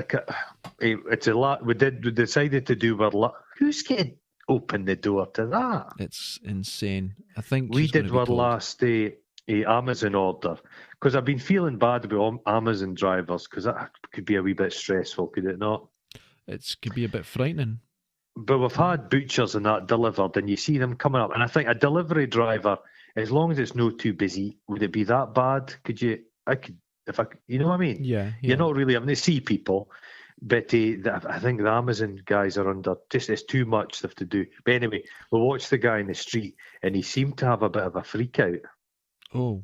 Speaker 2: it's a lot. We decided to do our who's getting open the door to that?
Speaker 1: It's insane. I think
Speaker 2: we did our last Amazon order because I've been feeling bad about Amazon drivers because that could be a wee bit stressful, could it not?
Speaker 1: It could be a bit frightening.
Speaker 2: But we've had butchers and that delivered, and you see them coming up. And I think a delivery driver, as long as it's not too busy, would it be that bad? You know what I mean?
Speaker 1: Yeah.
Speaker 2: You're not really having to see people. But I think the Amazon guys are under, it's too much they have to do. But anyway, we watched the guy in the street and he seemed to have a bit of a freak out.
Speaker 1: Oh.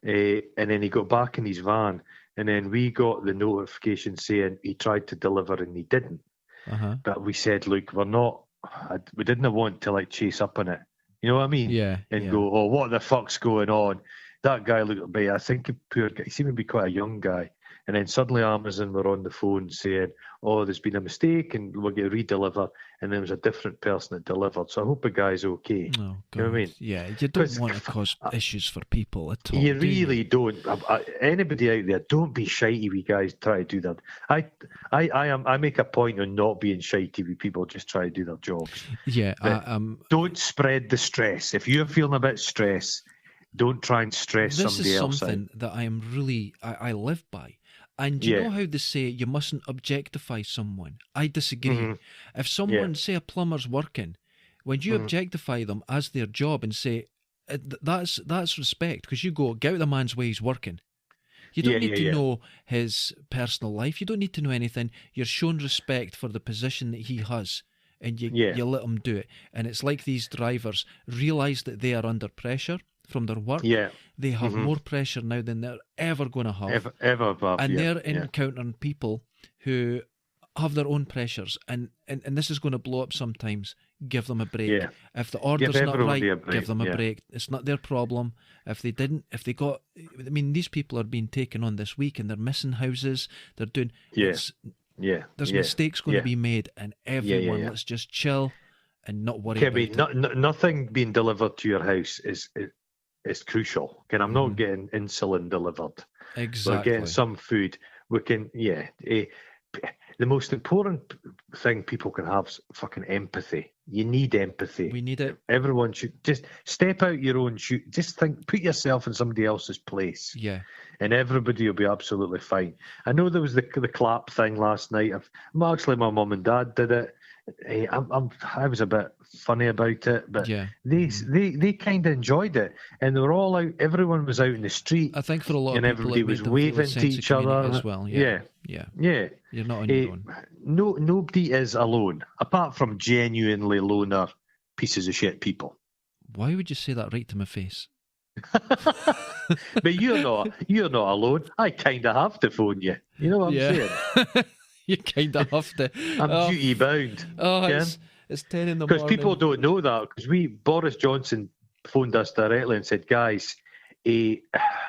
Speaker 2: And then he got back in his van and then we got the notification saying he tried to deliver and he didn't.
Speaker 1: Uh-huh.
Speaker 2: But we said, look, we didn't want to chase up on it. You know what I mean?
Speaker 1: Yeah.
Speaker 2: And go, oh, what the fuck's going on? That guy looked at me, I think he seemed to be quite a young guy. And then suddenly Amazon were on the phone saying, oh, there's been a mistake and we'll get redelivered. And there was a different person that delivered. So I hope the guy's okay.
Speaker 1: Oh, God.
Speaker 2: You know what I mean?
Speaker 1: Yeah, you don't want to cause issues for people at all.
Speaker 2: You really don't. Anybody out there, don't be shitey with guys try to do that. I make a point of not being shitey with people just try to do their jobs.
Speaker 1: Yeah.
Speaker 2: Don't spread the stress. If you're feeling a bit stressed, don't try and stress somebody else out.
Speaker 1: This is something that I am really, I live by. And you know how they say you mustn't objectify someone? I disagree. Mm-hmm. If someone, say a plumber's working, when you objectify them as their job and say, that's respect, because you go, get out of the man's way, he's working. You don't need to know his personal life. You don't need to know anything. You're showing respect for the position that he has. And you let him do it. And it's like these drivers realise that they are under pressure from their work. Yeah. They have more pressure now than they're ever going to have.
Speaker 2: Ever above.
Speaker 1: And they're encountering people who have their own pressures. And this is going to blow up sometimes. Give them a break. Yeah. If the order's not right, give them a break. It's not their problem. If they got, I mean, these people are being taken on this week and they're missing houses. They're doing,
Speaker 2: Yeah.
Speaker 1: There's mistakes going to be made, and everyone, let's just chill and not worry about it.
Speaker 2: Nothing being delivered to your house is crucial. I'm not getting insulin delivered.
Speaker 1: Exactly.
Speaker 2: We're getting some food. We can, the most important thing people can have is fucking empathy. You need empathy.
Speaker 1: We need it.
Speaker 2: Everyone should just step out your own shoe. Just put yourself in somebody else's place.
Speaker 1: Yeah.
Speaker 2: And everybody will be absolutely fine. I know there was the clap thing last night. Actually, my mum and dad did it. I was a bit funny about it, but they kind of enjoyed it, and they were all out. Everyone was out in the street.
Speaker 1: I think for a lot of
Speaker 2: people,
Speaker 1: everybody
Speaker 2: was waving to each other
Speaker 1: as well. Yeah. You're not on your own.
Speaker 2: Nobody is alone, apart from genuinely loner pieces of shit people.
Speaker 1: Why would you say that right to my face?
Speaker 2: But you're not alone. I kind of have to phone you. You know what I'm saying?
Speaker 1: You kind of have to.
Speaker 2: I'm duty bound.
Speaker 1: Oh, it's 10 in the morning.
Speaker 2: Because people don't know that. Because Boris Johnson phoned us directly and said, guys, we're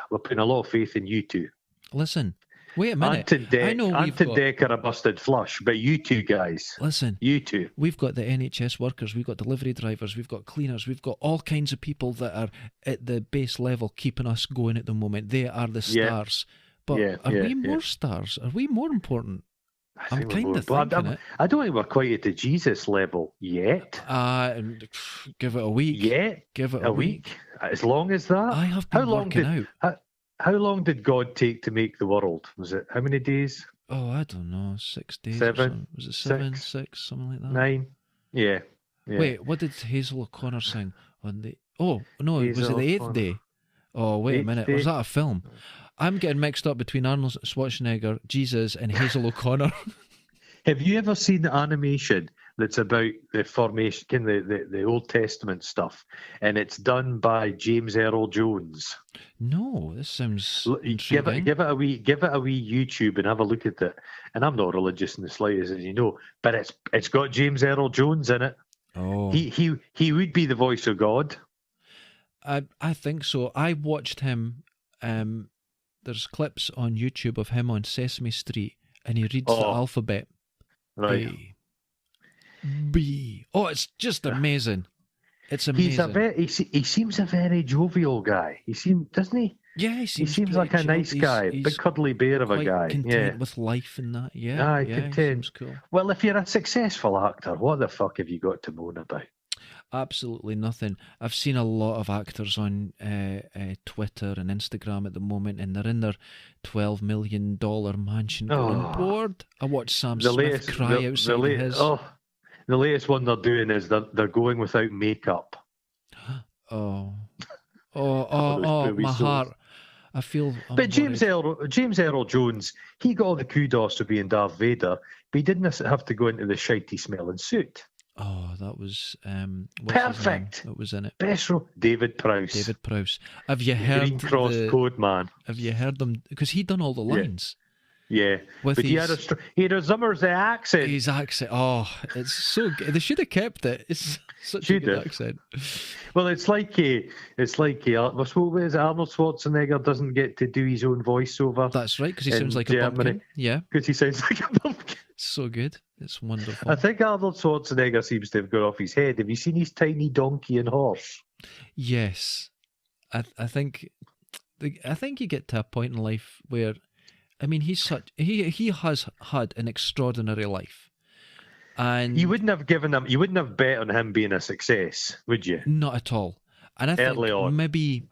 Speaker 2: putting a lot of faith in you two.
Speaker 1: Listen, wait a minute.
Speaker 2: Ant and Deck are a busted flush, but you two guys.
Speaker 1: Listen,
Speaker 2: you two.
Speaker 1: We've got the NHS workers, we've got delivery drivers, we've got cleaners, we've got all kinds of people that are at the base level keeping us going at the moment. They are the stars. But are we more stars? Are we more important? I'm kind of thinking it.
Speaker 2: I don't think we're quite at the Jesus level yet.
Speaker 1: Give it a week. Give it a week.
Speaker 2: As long as that.
Speaker 1: I have been working out.
Speaker 2: How long did God take to make the world? Was it how many days?
Speaker 1: Oh, I don't know. 6 days.
Speaker 2: 7.
Speaker 1: Was it 7, 6, something like that?
Speaker 2: 9. Yeah.
Speaker 1: Wait, what did Hazel O'Connor sing on the? Oh no, was it the 8th day? Oh wait a minute, was that a film? I'm getting mixed up between Arnold Schwarzenegger, Jesus, and Hazel O'Connor.
Speaker 2: Have you ever seen the animation that's about the formation, the Old Testament stuff, and it's done by James Earl Jones?
Speaker 1: No, this sounds intriguing.
Speaker 2: Give it a wee YouTube and have a look at it. And I'm not religious in the slightest, as you know, but it's got James Earl Jones in it.
Speaker 1: Oh,
Speaker 2: he would be the voice of God.
Speaker 1: I think so. I watched him. There's clips on YouTube of him on Sesame Street, and he reads the alphabet.
Speaker 2: Right.
Speaker 1: A, B. Oh, it's just amazing. It's amazing.
Speaker 2: He seems a very jovial guy. Doesn't he?
Speaker 1: Yeah, he
Speaker 2: seems like a nice guy, big cuddly bear of a guy.
Speaker 1: Content with life and that. Yeah,
Speaker 2: content.
Speaker 1: He seems cool.
Speaker 2: Well, if you're a successful actor, what the fuck have you got to moan about?
Speaker 1: Absolutely nothing. I've seen a lot of actors on Twitter and Instagram at the moment, and they're in their $12 million mansion going bored. I watched Sam Smith cry outside his.
Speaker 2: The latest one they're doing is they're going without makeup.
Speaker 1: Oh, my heart. I feel.
Speaker 2: But James Earl Jones, he got all the kudos for being Darth Vader, but he didn't have to go into the shitey smelling suit.
Speaker 1: Oh, that was
Speaker 2: perfect.
Speaker 1: That was in it.
Speaker 2: Best role, David Prowse.
Speaker 1: Have you heard
Speaker 2: Green Cross Code Man?
Speaker 1: Have you heard them? Because he done all the lines.
Speaker 2: Yeah, but he had a Zimmer's accent.
Speaker 1: His accent. Oh, it's so good. They should have kept it. It's such a good accent.
Speaker 2: Well, it's like Arnold Schwarzenegger doesn't get to do his own voiceover.
Speaker 1: That's right, because he sounds like a pumpkin. Yeah,
Speaker 2: because he sounds like a pumpkin.
Speaker 1: So good. It's wonderful.
Speaker 2: I think Arnold Schwarzenegger seems to have gone off his head. Have you seen his tiny donkey and horse?
Speaker 1: Yes, I think you get to a point in life where, I mean, he has had an extraordinary life, and
Speaker 2: you wouldn't have bet on him being a success, would you?
Speaker 1: Not at all. And I
Speaker 2: Early
Speaker 1: think
Speaker 2: on.
Speaker 1: Maybe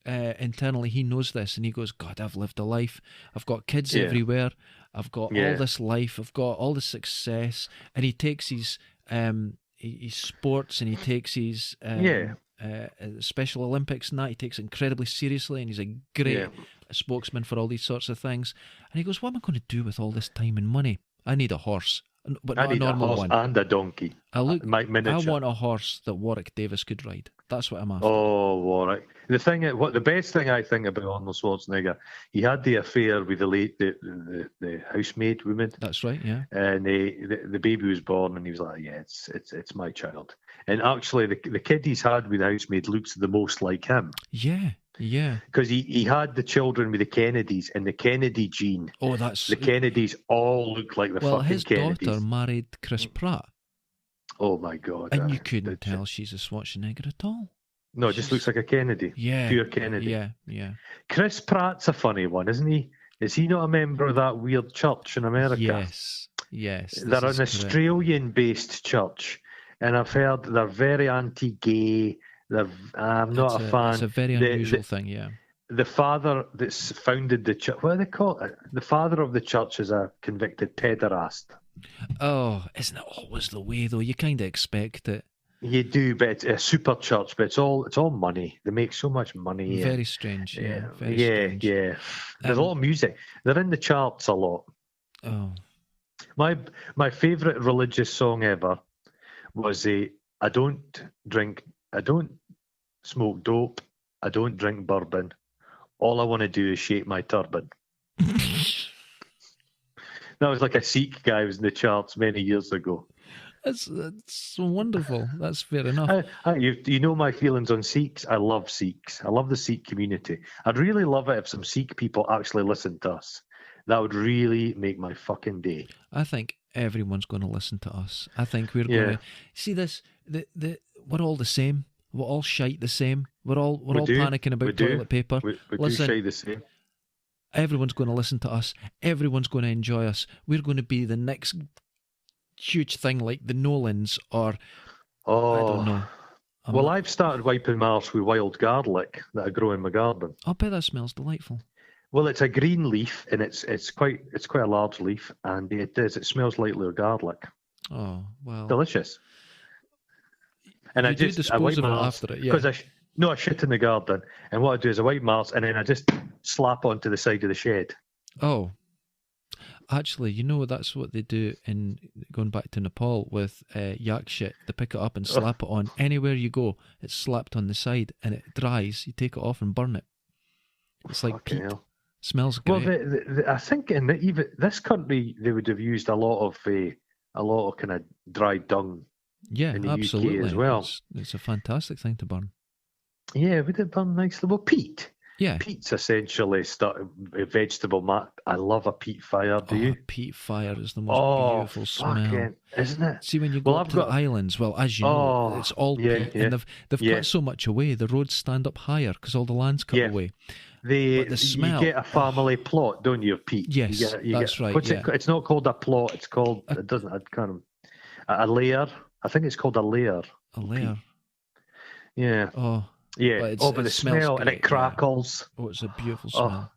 Speaker 1: internally he knows this, and he goes, God, I've lived a life. I've got kids everywhere. I've got all this life. I've got all the success. And he takes his sports, and he takes his Special Olympics and that. He takes it incredibly seriously, and he's a great spokesman for all these sorts of things. And he goes, what am I going to do with all this time and money? I need a horse, but not a normal one.
Speaker 2: And a donkey.
Speaker 1: I want a horse that Warwick Davis could ride. That's what I'm after.
Speaker 2: Oh, Warwick! The best thing I think about Arnold Schwarzenegger, he had the affair with the housemaid woman.
Speaker 1: That's right, yeah.
Speaker 2: And the baby was born, and he was like, "Yeah, it's my child." And actually, the kid he's had with the housemaid looks the most like him.
Speaker 1: Yeah. Yeah.
Speaker 2: Because he had the children with the Kennedys and the Kennedy gene.
Speaker 1: Oh, that's...
Speaker 2: The Kennedys all look like the fucking
Speaker 1: his
Speaker 2: Kennedys.
Speaker 1: daughter married Chris Pratt.
Speaker 2: Oh, my God.
Speaker 1: And you couldn't tell she's a Schwarzenegger at all.
Speaker 2: No, it just looks like a Kennedy.
Speaker 1: Yeah.
Speaker 2: Pure Kennedy.
Speaker 1: Yeah.
Speaker 2: Chris Pratt's a funny one, isn't he? Is he not a member of that weird church in America?
Speaker 1: Yes.
Speaker 2: They're an Australian-based church, and I've heard they're very anti-gay. I'm not a fan.
Speaker 1: It's a very unusual thing, yeah.
Speaker 2: The father that's founded the church, what do they call it? The father of the church is a convicted pederast.
Speaker 1: Oh, isn't it always the way, though? You kind of expect it.
Speaker 2: You do, but it's a super church, but it's all money. They make so much money.
Speaker 1: Very strange, yeah.
Speaker 2: Strange. There's a lot of music. They're in the charts a lot.
Speaker 1: Oh.
Speaker 2: My favourite religious song ever was I don't smoke dope, I don't drink bourbon. All I want to do is shake my turban. That was like a Sikh guy who was in the charts many years ago.
Speaker 1: That's wonderful. That's fair enough.
Speaker 2: You know my feelings on Sikhs. I love Sikhs. I love the Sikh community. I'd really love it if some Sikh people actually listened to us. That would really make my fucking day.
Speaker 1: I think everyone's going to listen to us. I think we're going to see this. We're all the same. We're all shite the same. We're all panicking about toilet paper.
Speaker 2: We do shite the same.
Speaker 1: Everyone's going to listen to us. Everyone's going to enjoy us. We're going to be the next huge thing like the Nolans or I don't know.
Speaker 2: I've started wiping my arse with wild garlic that I grow in my garden.
Speaker 1: I bet that smells delightful.
Speaker 2: Well, it's a green leaf, and it's quite a large leaf, and it smells lightly of garlic.
Speaker 1: Oh, well,
Speaker 2: delicious. And I wipe my arse after it, yeah. Because I shit in the garden, and what I do is I wipe my arse, and then I just slap onto the side of the shed.
Speaker 1: Oh, actually, you know that's what they do in going back to Nepal with yak shit. They pick it up and slap it on anywhere you go. It's slapped on the side, and it dries. You take it off and burn it. It's like peat. Hell. Smells great.
Speaker 2: Well, I think in even this country they would have used a lot of kind of dried dung.
Speaker 1: Yeah,
Speaker 2: in the
Speaker 1: absolutely
Speaker 2: UK as well.
Speaker 1: It's a fantastic thing to burn.
Speaker 2: Yeah, would it burn nicely? Well, peat.
Speaker 1: Yeah,
Speaker 2: peat's essentially a vegetable mat. I love a peat fire. Do you?
Speaker 1: A peat fire is the most beautiful smell,
Speaker 2: isn't it?
Speaker 1: See, when you go up to the islands, well, as you know, it's all peat, and they've cut so much away. The roads stand up higher because all the land's cut away.
Speaker 2: The smell. You get a family plot, don't you, of peat?
Speaker 1: Yes, that's right.
Speaker 2: It's not called a plot. It's called a layer. I think it's called a layer.
Speaker 1: A layer.
Speaker 2: Yeah.
Speaker 1: Oh.
Speaker 2: Yeah. But the smell great, and it crackles.
Speaker 1: Yeah. Oh, it's a beautiful smell.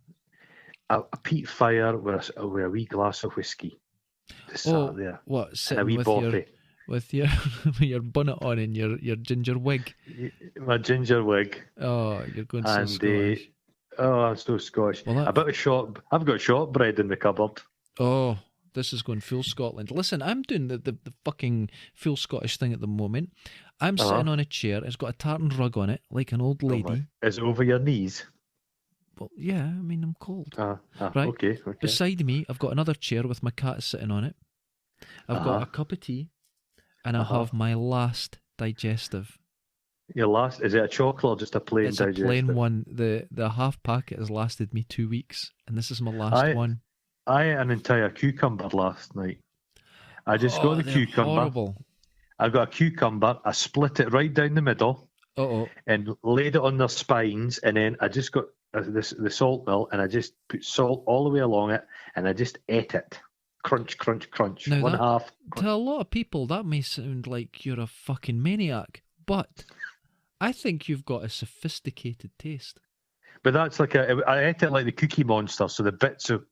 Speaker 2: A peat fire with a wee glass of whiskey.
Speaker 1: There. What? Sitting with your bonnet on and your ginger wig.
Speaker 2: My ginger wig.
Speaker 1: Oh, you're going so Scottish.
Speaker 2: I'm so Scottish. Well, I've got shortbread in the cupboard.
Speaker 1: Oh, this is going full Scotland. Listen, I'm doing the fucking full Scottish thing at the moment. I'm sitting on a chair. It's got a tartan rug on it, like an old lady.
Speaker 2: Is it over your knees?
Speaker 1: Well, yeah, I mean, I'm cold.
Speaker 2: Right. Okay.
Speaker 1: Beside me, I've got another chair with my cat sitting on it. I've got a cup of tea, and I have my last digestive.
Speaker 2: Your last? Is it a chocolate or just a plain digestive?
Speaker 1: It's a plain one. The half packet has lasted me 2 weeks, and this is my last one.
Speaker 2: I ate an entire cucumber last night. I just got the cucumber.
Speaker 1: Horrible.
Speaker 2: I got a cucumber. I split it right down the middle. And laid it on their spines, and then I just got the salt mill, and I just put salt all the way along it, and I just ate it. Crunch, crunch, crunch.
Speaker 1: Now
Speaker 2: half.
Speaker 1: To a lot of people, that may sound like you're a fucking maniac, but I think you've got a sophisticated taste.
Speaker 2: But that's I ate it like the Cookie Monster, so the bits of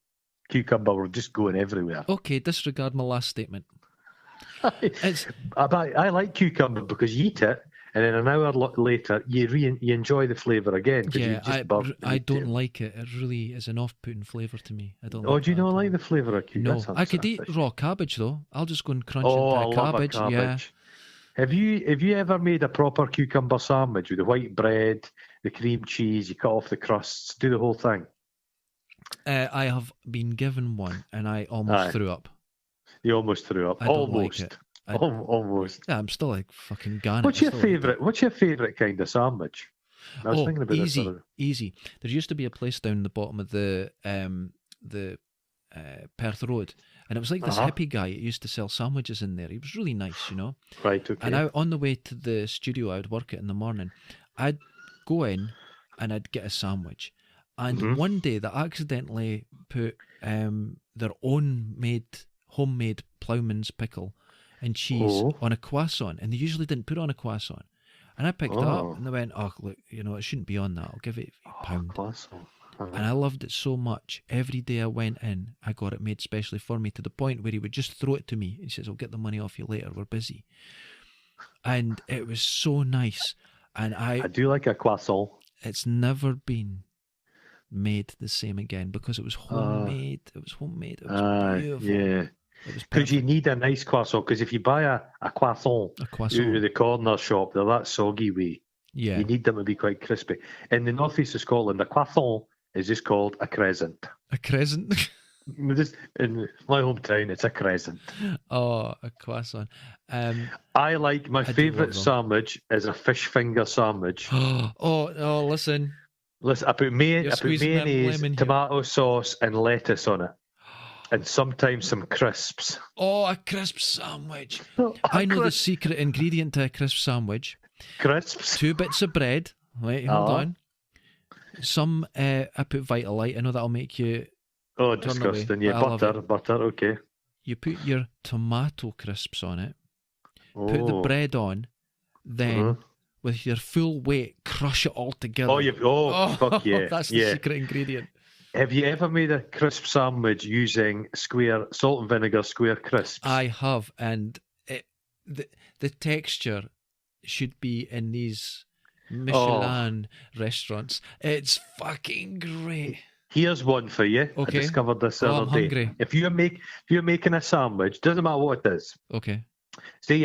Speaker 2: cucumber were just going everywhere.
Speaker 1: Okay, disregard my last statement.
Speaker 2: I like cucumber because you eat it, and then an hour later you enjoy the flavour again.
Speaker 1: Yeah, I don't like it. It really is an off-putting flavour to me. I don't.
Speaker 2: Do you not like the flavour of cucumber?
Speaker 1: No, I could eat raw cabbage though. I'll just go and crunch into a cabbage. Yeah.
Speaker 2: Have you ever made a proper cucumber sandwich with the white bread, the cream cheese? You cut off the crusts, do the whole thing.
Speaker 1: I have been given one, and I almost threw up.
Speaker 2: You almost threw up.
Speaker 1: I don't like it.
Speaker 2: Almost.
Speaker 1: Yeah, I'm still like fucking Gannett.
Speaker 2: What's your favourite kind of sandwich? I was thinking about
Speaker 1: easy, easy. There used to be a place down the bottom of the Perth Road, and it was like this hippie guy. He used to sell sandwiches in there. He was really nice, you know.
Speaker 2: Right, okay.
Speaker 1: And on the way to the studio, I would work it in the morning. I'd go in and I'd get a sandwich. And one day they accidentally put their homemade ploughman's pickle and cheese on a croissant, and they usually didn't put on a croissant. And I picked it up, and they went, "Oh, look, you know, it shouldn't be on that. I'll give it £1."
Speaker 2: Croissant.
Speaker 1: And I loved it so much. Every day I went in, I got it made specially for me, to the point where he would just throw it to me. He says, "I'll get the money off you later. We're busy." And it was so nice. And I
Speaker 2: do like a croissant.
Speaker 1: It's never been made the same again, because it was homemade. It was homemade. It was beautiful.
Speaker 2: Yeah. Because you need a nice croissant. Because if you buy a croissant out of the corner shop, they're that soggy way.
Speaker 1: Yeah.
Speaker 2: You need them to be quite crispy. In the northeast of Scotland, a croissant is just called a crescent.
Speaker 1: A crescent?
Speaker 2: In my hometown, it's a crescent.
Speaker 1: Oh, a croissant.
Speaker 2: I like my favourite sandwich is a fish finger sandwich.
Speaker 1: Listen.
Speaker 2: I put mayonnaise, tomato sauce, and lettuce on it, and sometimes some crisps.
Speaker 1: Oh, a crisp sandwich! I know the secret ingredient to a crisp sandwich.
Speaker 2: Crisps.
Speaker 1: 2 bits of bread. Wait, hold on. Some I put Vitalite. I know that'll make you.
Speaker 2: Oh, disgusting! Yeah, butter. Okay.
Speaker 1: You put your tomato crisps on it. Put the bread on, then with your full weight, crush it all together.
Speaker 2: Fuck yeah!
Speaker 1: That's the secret ingredient.
Speaker 2: Have you ever made a crisp sandwich using salt and vinegar square crisps?
Speaker 1: I have, and the texture should be in these Michelin restaurants. It's fucking great.
Speaker 2: Here's one for you.
Speaker 1: Okay.
Speaker 2: I discovered this the other day.
Speaker 1: Hungry.
Speaker 2: If you're making a sandwich, doesn't matter what it is.
Speaker 1: Okay.
Speaker 2: Say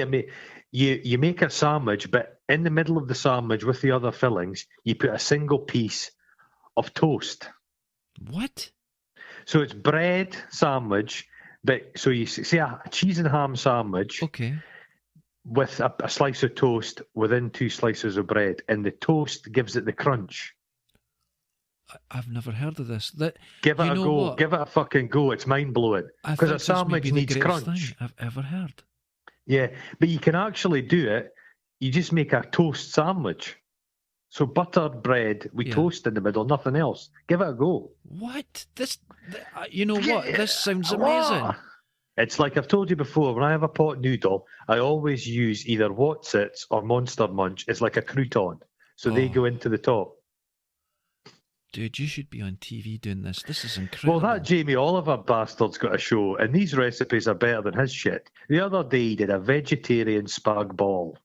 Speaker 2: you make a sandwich, but in the middle of the sandwich with the other fillings, you put a single piece of toast.
Speaker 1: What?
Speaker 2: So it's bread sandwich, but so you say a cheese and ham sandwich.
Speaker 1: Okay.
Speaker 2: With a slice of toast within 2 slices of bread, and the toast gives it the crunch.
Speaker 1: I've never heard of this.
Speaker 2: Give it a go. What? Give it a fucking go. It's mind blowing. Because a sandwich needs crunch.
Speaker 1: Thing I've ever heard.
Speaker 2: Yeah, but you can actually do it. You just make a toast sandwich. So buttered bread with toast in the middle, nothing else. Give it a go.
Speaker 1: What? You know what? This sounds amazing.
Speaker 2: It's like I've told you before, when I have a pot noodle, I always use either Wotsits or Monster Munch. It's like a crouton. So they go into the top.
Speaker 1: Dude, you should be on TV doing this. This is incredible.
Speaker 2: Well, that Jamie Oliver bastard's got a show, and these recipes are better than his shit. The other day he did a vegetarian spag bol.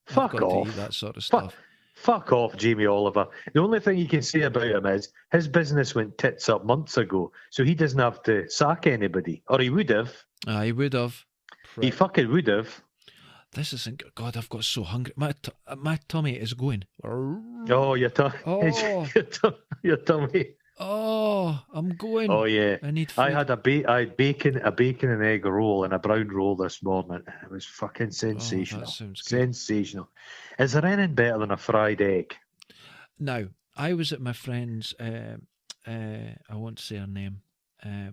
Speaker 2: Fuck off.
Speaker 1: To eat that sort of stuff.
Speaker 2: Fuck off, Jamie Oliver. The only thing you can say about him is his business went tits up months ago, so he doesn't have to sack anybody. Or he would have.
Speaker 1: He would have.
Speaker 2: He fucking would have.
Speaker 1: This isn't... God, I've got so hungry. My tummy is going.
Speaker 2: Oh, your tummy. Your tummy.
Speaker 1: Oh, I'm going.
Speaker 2: Oh, yeah.
Speaker 1: I need food.
Speaker 2: I had a bacon and egg roll and a brown roll this morning. It was fucking sensational.
Speaker 1: That sounds good.
Speaker 2: Sensational. Is there anything better than a fried egg?
Speaker 1: Now, I was at my friend's, I won't say her name,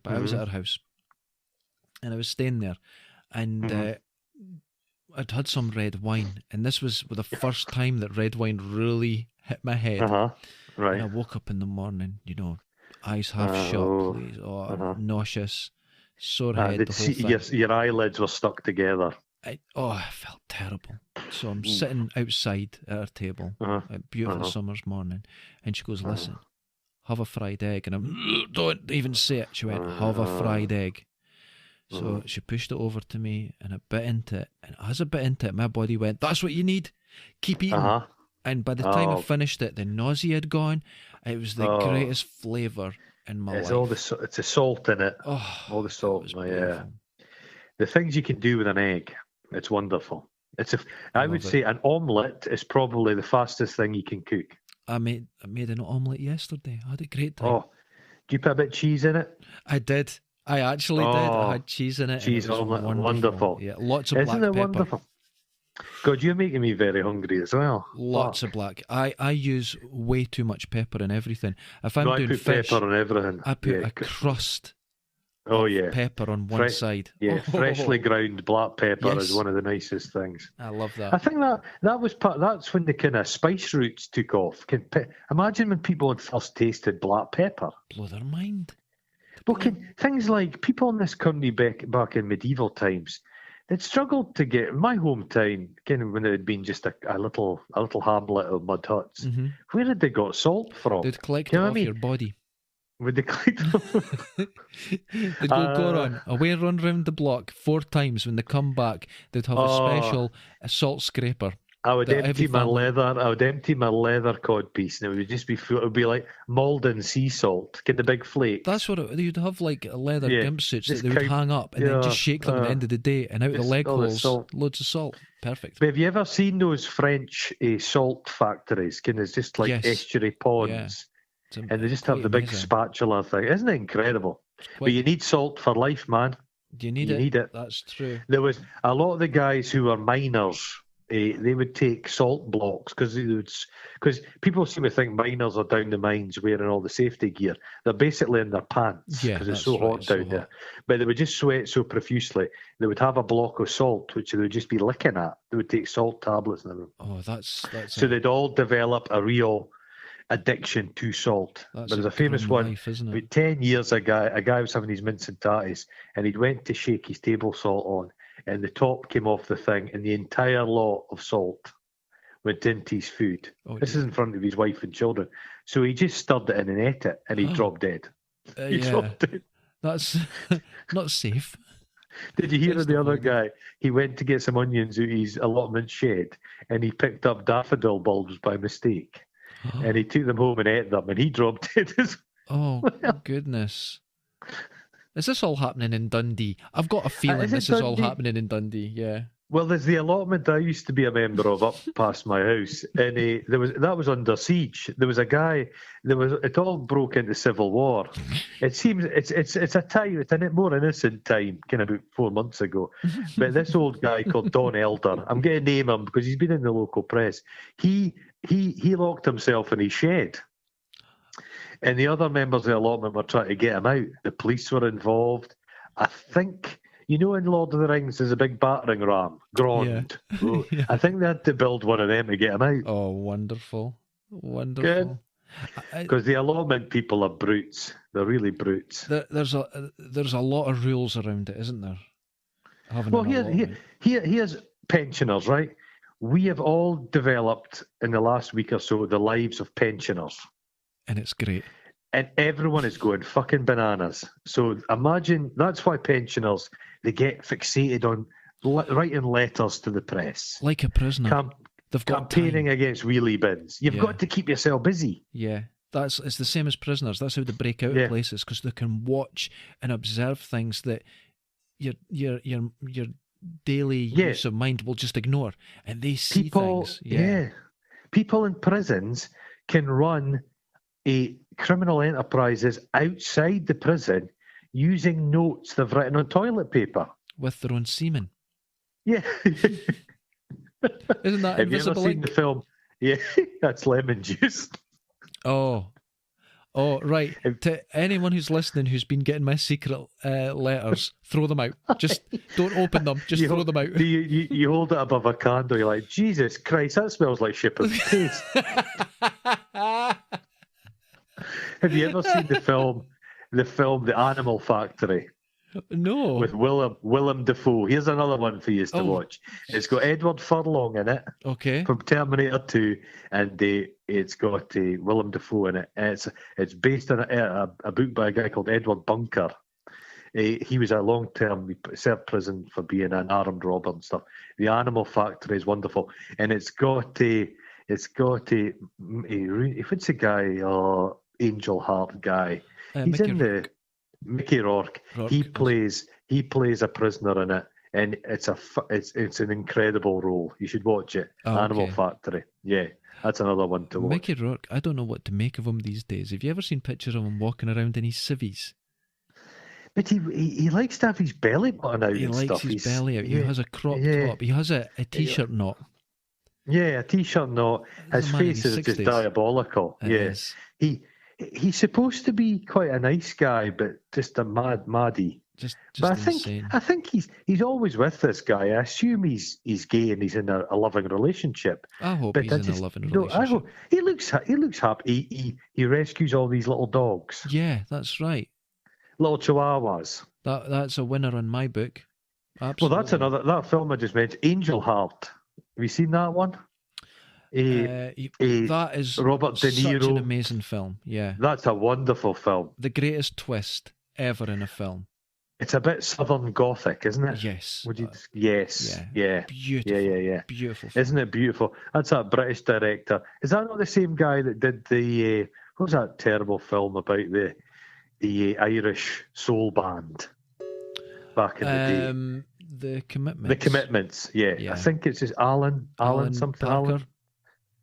Speaker 1: but I was at her house, and I was staying there, and I'd had some red wine, and this was the first time that red wine really hit my head.
Speaker 2: Right.
Speaker 1: And I woke up in the morning, eyes half shut, please. Nauseous, sore head, the whole thing.
Speaker 2: Your eyelids were stuck together.
Speaker 1: I felt terrible. So I'm sitting outside at her table, a beautiful summer's morning, and she goes, "Listen, have a fried egg." And I'm, "Don't even say it." She went, "Have a fried egg." So she pushed it over to me, and I bit into it. And as I bit into it, my body went, "That's what you need. Keep eating." And by the time I finished it, the nausea had gone. It was the greatest flavour in my life.
Speaker 2: It's the salt in it. All the salt. Yeah. The things you can do with an egg, it's wonderful. I would say an omelette is probably the fastest thing you can cook.
Speaker 1: I made an omelette yesterday. I had a great time.
Speaker 2: Oh, do you put a bit of cheese in it?
Speaker 1: I did. I actually did. I had cheese in it.
Speaker 2: Cheese omelette, wonderful.
Speaker 1: Yeah, lots of black pepper.
Speaker 2: Wonderful? God, you're making me very hungry as well.
Speaker 1: Lots of black. I use way too much pepper in everything. If I'm doing
Speaker 2: I put
Speaker 1: fish,
Speaker 2: pepper on everything.
Speaker 1: I put a crust
Speaker 2: of
Speaker 1: pepper on one side.
Speaker 2: Yeah, freshly ground black pepper is one of the nicest things.
Speaker 1: I love that.
Speaker 2: I think that was that's when the kind of spice roots took off. Imagine when people had first tasted black pepper.
Speaker 1: Blow their mind.
Speaker 2: Well, things like people in this country back in medieval times, they'd struggled to get, in my hometown, kind of when it had been just a little hamlet of mud huts.
Speaker 1: Mm-hmm.
Speaker 2: Where had they got salt from?
Speaker 1: They'd collect it off your body.
Speaker 2: Would they collect it?
Speaker 1: They'd go on away, run round the block 4 times. When they come back, they'd have a special salt scraper.
Speaker 2: I would empty my leather codpiece, and it would just be full. It would be like Malden sea salt, get the big flakes.
Speaker 1: That's what you'd have, like leather gimp suits that they would hang up and then just shake them at the end of the day, and out of the leg holes, loads of salt. Perfect.
Speaker 2: But have you ever seen those French salt factories? It's just like estuary ponds, and they just have the big spatula thing. Isn't it incredible? But you need salt for life, man.
Speaker 1: You need it. That's true.
Speaker 2: There was a lot of the guys who were miners. They would take salt blocks because people seem to think miners are down the mines wearing all the safety gear. They're basically in their pants because it's so hot down there. But they would just sweat so profusely. They would have a block of salt which they would just be licking at. They would take salt tablets in the room.
Speaker 1: Oh, that's
Speaker 2: so they'd all develop a real addiction to salt. There's a famous one. About 10 years, a guy was having his mince and tatties, and he'd went to shake his table salt on, and the top came off the thing, and the entire lot of salt went into his food. This is in front of his wife and children. So he just stirred it in and ate it, and he dropped dead. Dropped dead.
Speaker 1: That's not safe.
Speaker 2: Did you hear of the other guy? He went to get some onions out his allotment shed, and he picked up daffodil bulbs by mistake. And he took them home and ate them, and he dropped dead as well.
Speaker 1: Oh, goodness. Is this all happening in Dundee? I've got a feeling this is all happening in Dundee, yeah.
Speaker 2: Well, there's the allotment I used to be a member of up past my house, and that was under siege. There was a guy. It all broke into civil war. It seems it's a time. It's a more innocent time, kind of about 4 months ago. But this old guy called Don Elder, I'm going to name him because he's been in the local press. He locked himself in his shed. And the other members of the allotment were trying to get him out. The police were involved. I think, in Lord of the Rings, there's a big battering ram, Grond. Yeah. I think they had to build one of them to get him out.
Speaker 1: Oh, wonderful. Wonderful.
Speaker 2: Because the allotment people are brutes. They're really brutes.
Speaker 1: There's a lot of rules around it, isn't there?
Speaker 2: Here's pensioners, right? We have all developed in the last week or so the lives of pensioners.
Speaker 1: And it's great.
Speaker 2: And everyone is going fucking bananas. So imagine, that's why pensioners, they get fixated on writing letters to the press.
Speaker 1: Like a prisoner. They've got
Speaker 2: campaigning against wheelie bins. You've got to keep yourself busy.
Speaker 1: Yeah. It's the same as prisoners. That's how they break out of places, because they can watch and observe things that your daily use of mind will just ignore. And they see things. Yeah.
Speaker 2: People in prisons can run criminal enterprises outside the prison using notes they've written on toilet paper.
Speaker 1: With their own semen.
Speaker 2: Yeah.
Speaker 1: Isn't that
Speaker 2: Have
Speaker 1: Invisible
Speaker 2: you ever seen
Speaker 1: Ink?
Speaker 2: the film? Yeah, that's lemon juice.
Speaker 1: Oh, right. To anyone who's listening who's been getting my secret letters, throw them out. Just don't open them. Just throw them out.
Speaker 2: You hold it above a candle. You're like, Jesus Christ, that smells like shipper's paste. Have you ever seen the film The Animal Factory?
Speaker 1: No.
Speaker 2: With Willem Dafoe. Here's another one for you to watch. It's got Edward Furlong in it.
Speaker 1: Okay.
Speaker 2: From Terminator 2, and it's got Willem Dafoe in it. And it's based on a book by a guy called Edward Bunker. He was a long-term, he served prison for being an armed robber and stuff. The Animal Factory is wonderful, and it's got what's the guy? Angel Heart guy. He's
Speaker 1: Mickey
Speaker 2: in
Speaker 1: Rourke.
Speaker 2: Mickey Rourke. He plays a prisoner in it, and it's an incredible role. You should watch it. Animal Factory. Yeah, that's another one to watch.
Speaker 1: Mickey Rourke. I don't know what to make of him these days. Have you ever seen pictures of him walking around in his civvies?
Speaker 2: But he likes to have his belly button out.
Speaker 1: He
Speaker 2: and
Speaker 1: likes
Speaker 2: stuff.
Speaker 1: his belly out. He has a crop top. He has a t-shirt knot.
Speaker 2: Yeah, a t-shirt knot. His face is just diabolical.
Speaker 1: It is.
Speaker 2: He's supposed to be quite a nice guy, but just a maddie.
Speaker 1: Just
Speaker 2: but
Speaker 1: insane.
Speaker 2: I think he's always with this guy. I assume he's gay and he's in a loving relationship.
Speaker 1: I hope he's in a loving relationship.
Speaker 2: I hope he looks happy. He rescues all these little dogs.
Speaker 1: Yeah, that's right.
Speaker 2: Little chihuahuas.
Speaker 1: That's a winner in my book. Absolutely.
Speaker 2: Well, that film I just mentioned, Angel Heart. Have you seen that one?
Speaker 1: That is
Speaker 2: Robert De Niro.
Speaker 1: Such an amazing film. Yeah,
Speaker 2: that's a wonderful film.
Speaker 1: The greatest twist ever in a film.
Speaker 2: It's a bit Southern Gothic, isn't it?
Speaker 1: Yes.
Speaker 2: Yes. Yeah.
Speaker 1: Beautiful.
Speaker 2: Yeah.
Speaker 1: Beautiful.
Speaker 2: Isn't it beautiful? That's that British director. Is that not the same guy that did the what was that terrible film about the Irish soul band back in the day?
Speaker 1: The Commitments.
Speaker 2: The Commitments. Yeah. I think it's just Alan something.
Speaker 1: Parker.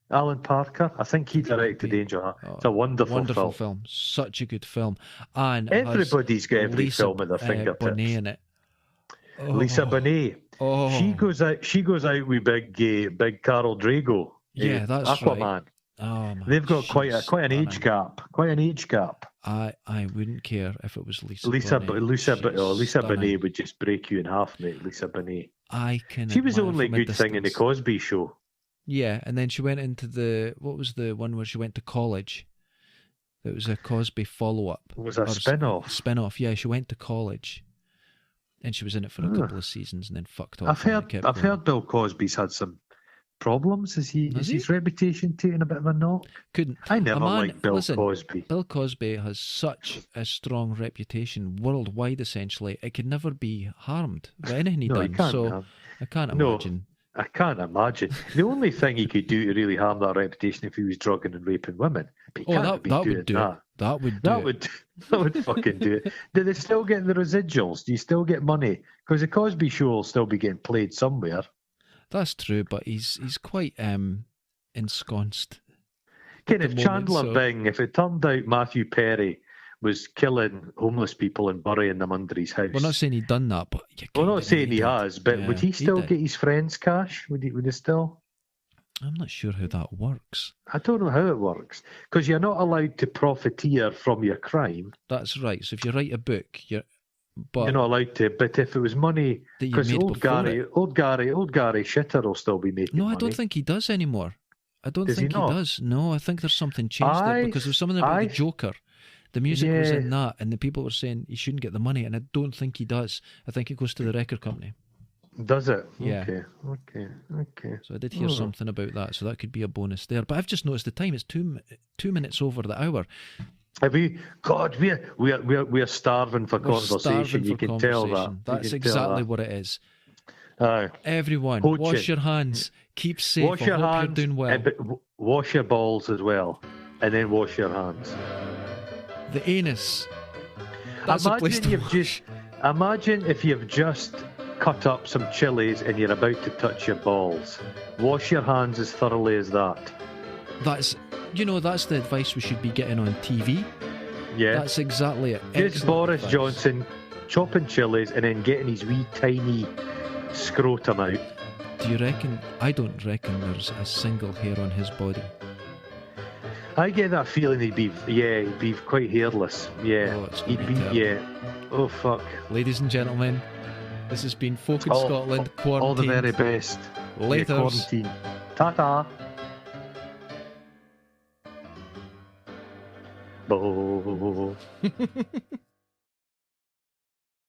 Speaker 2: Alan Parker. I think he directed Angel Heart. It's a wonderful film.
Speaker 1: Such a good film. And
Speaker 2: everybody's got every film at their fingertips.
Speaker 1: Bonet in it.
Speaker 2: Lisa Bonet.
Speaker 1: Oh.
Speaker 2: She goes out with big Carol Drago.
Speaker 1: Yeah, that's
Speaker 2: Aquaman.
Speaker 1: Right. Oh, man.
Speaker 2: They've got quite an age gap. Quite an age gap.
Speaker 1: I wouldn't care if it was Lisa
Speaker 2: Bonet. Lisa Bonet would just break you in half, mate. Lisa Bonet.
Speaker 1: She
Speaker 2: was the only good thing in the Cosby Show.
Speaker 1: Yeah, and then she went into what was the one where she went to college? It was a Cosby follow-up.
Speaker 2: Was a spin-off?
Speaker 1: Spin-off, yeah. She went to college, and she was in it for a couple of seasons, and then fucked off.
Speaker 2: I've heard Bill Cosby's had some problems. Is his reputation taking a bit of a knock? I never liked Bill Cosby.
Speaker 1: Bill Cosby has such a strong reputation worldwide. Essentially, it could never be harmed by anything he done. So I can't imagine.
Speaker 2: I can't imagine. The only thing he could do to really harm that reputation if he was drugging and raping women. But that would do it. That would fucking do it. Do they still get the residuals? Do you still get money? Because the Cosby Show will still be getting played somewhere.
Speaker 1: That's true, but he's quite ensconced.
Speaker 2: If Chandler Bing, if it turned out Matthew Perry was killing homeless people and burying them under his house.
Speaker 1: We're not saying he'd done that, but
Speaker 2: we're not saying he has. But would he still get his friends' cash? Would he still?
Speaker 1: I'm not sure how that works.
Speaker 2: I don't know how it works because you're not allowed to profiteer from your crime.
Speaker 1: That's right. So if you write a book, you're not
Speaker 2: allowed to. But if it was money, because old Gary Shitter will still be making money.
Speaker 1: No, I don't think he does anymore. I don't think he does. No, I think there's something changed there because there's something about the Joker. The music was in that, and the people were saying he shouldn't get the money, and I don't think he does. I think it goes to the record company.
Speaker 2: Does it?
Speaker 1: Yeah.
Speaker 2: Okay.
Speaker 1: So I did hear something about that, so that could be a bonus there. But I've just noticed the time is 2 minutes over the hour.
Speaker 2: Have we? God, we're starving for conversation. You can tell that.
Speaker 1: That's exactly what it is.
Speaker 2: Aye.
Speaker 1: Everyone, wash your hands. Keep safe.
Speaker 2: Wash your hands.
Speaker 1: You're doing well.
Speaker 2: Wash your balls as well, and then wash your hands.
Speaker 1: The anus. That's a place to wash.
Speaker 2: Imagine if you've just cut up some chilies and you're about to touch your balls. Wash your hands as thoroughly as that. That's
Speaker 1: the advice we should be getting on TV.
Speaker 2: Yeah.
Speaker 1: That's exactly it.
Speaker 2: It's Boris Johnson chopping chilies and then getting his wee tiny scrotum out.
Speaker 1: Do you reckon? I don't reckon there's a single hair on his body.
Speaker 2: I get that feeling he'd be quite hairless. Yeah.
Speaker 1: Oh, it's gonna be terrible.
Speaker 2: Oh, fuck.
Speaker 1: Ladies and gentlemen, this has been Folk in Scotland Quarantine.
Speaker 2: All the very best.
Speaker 1: Later.
Speaker 2: Quarantine. Ta-ta. Bo.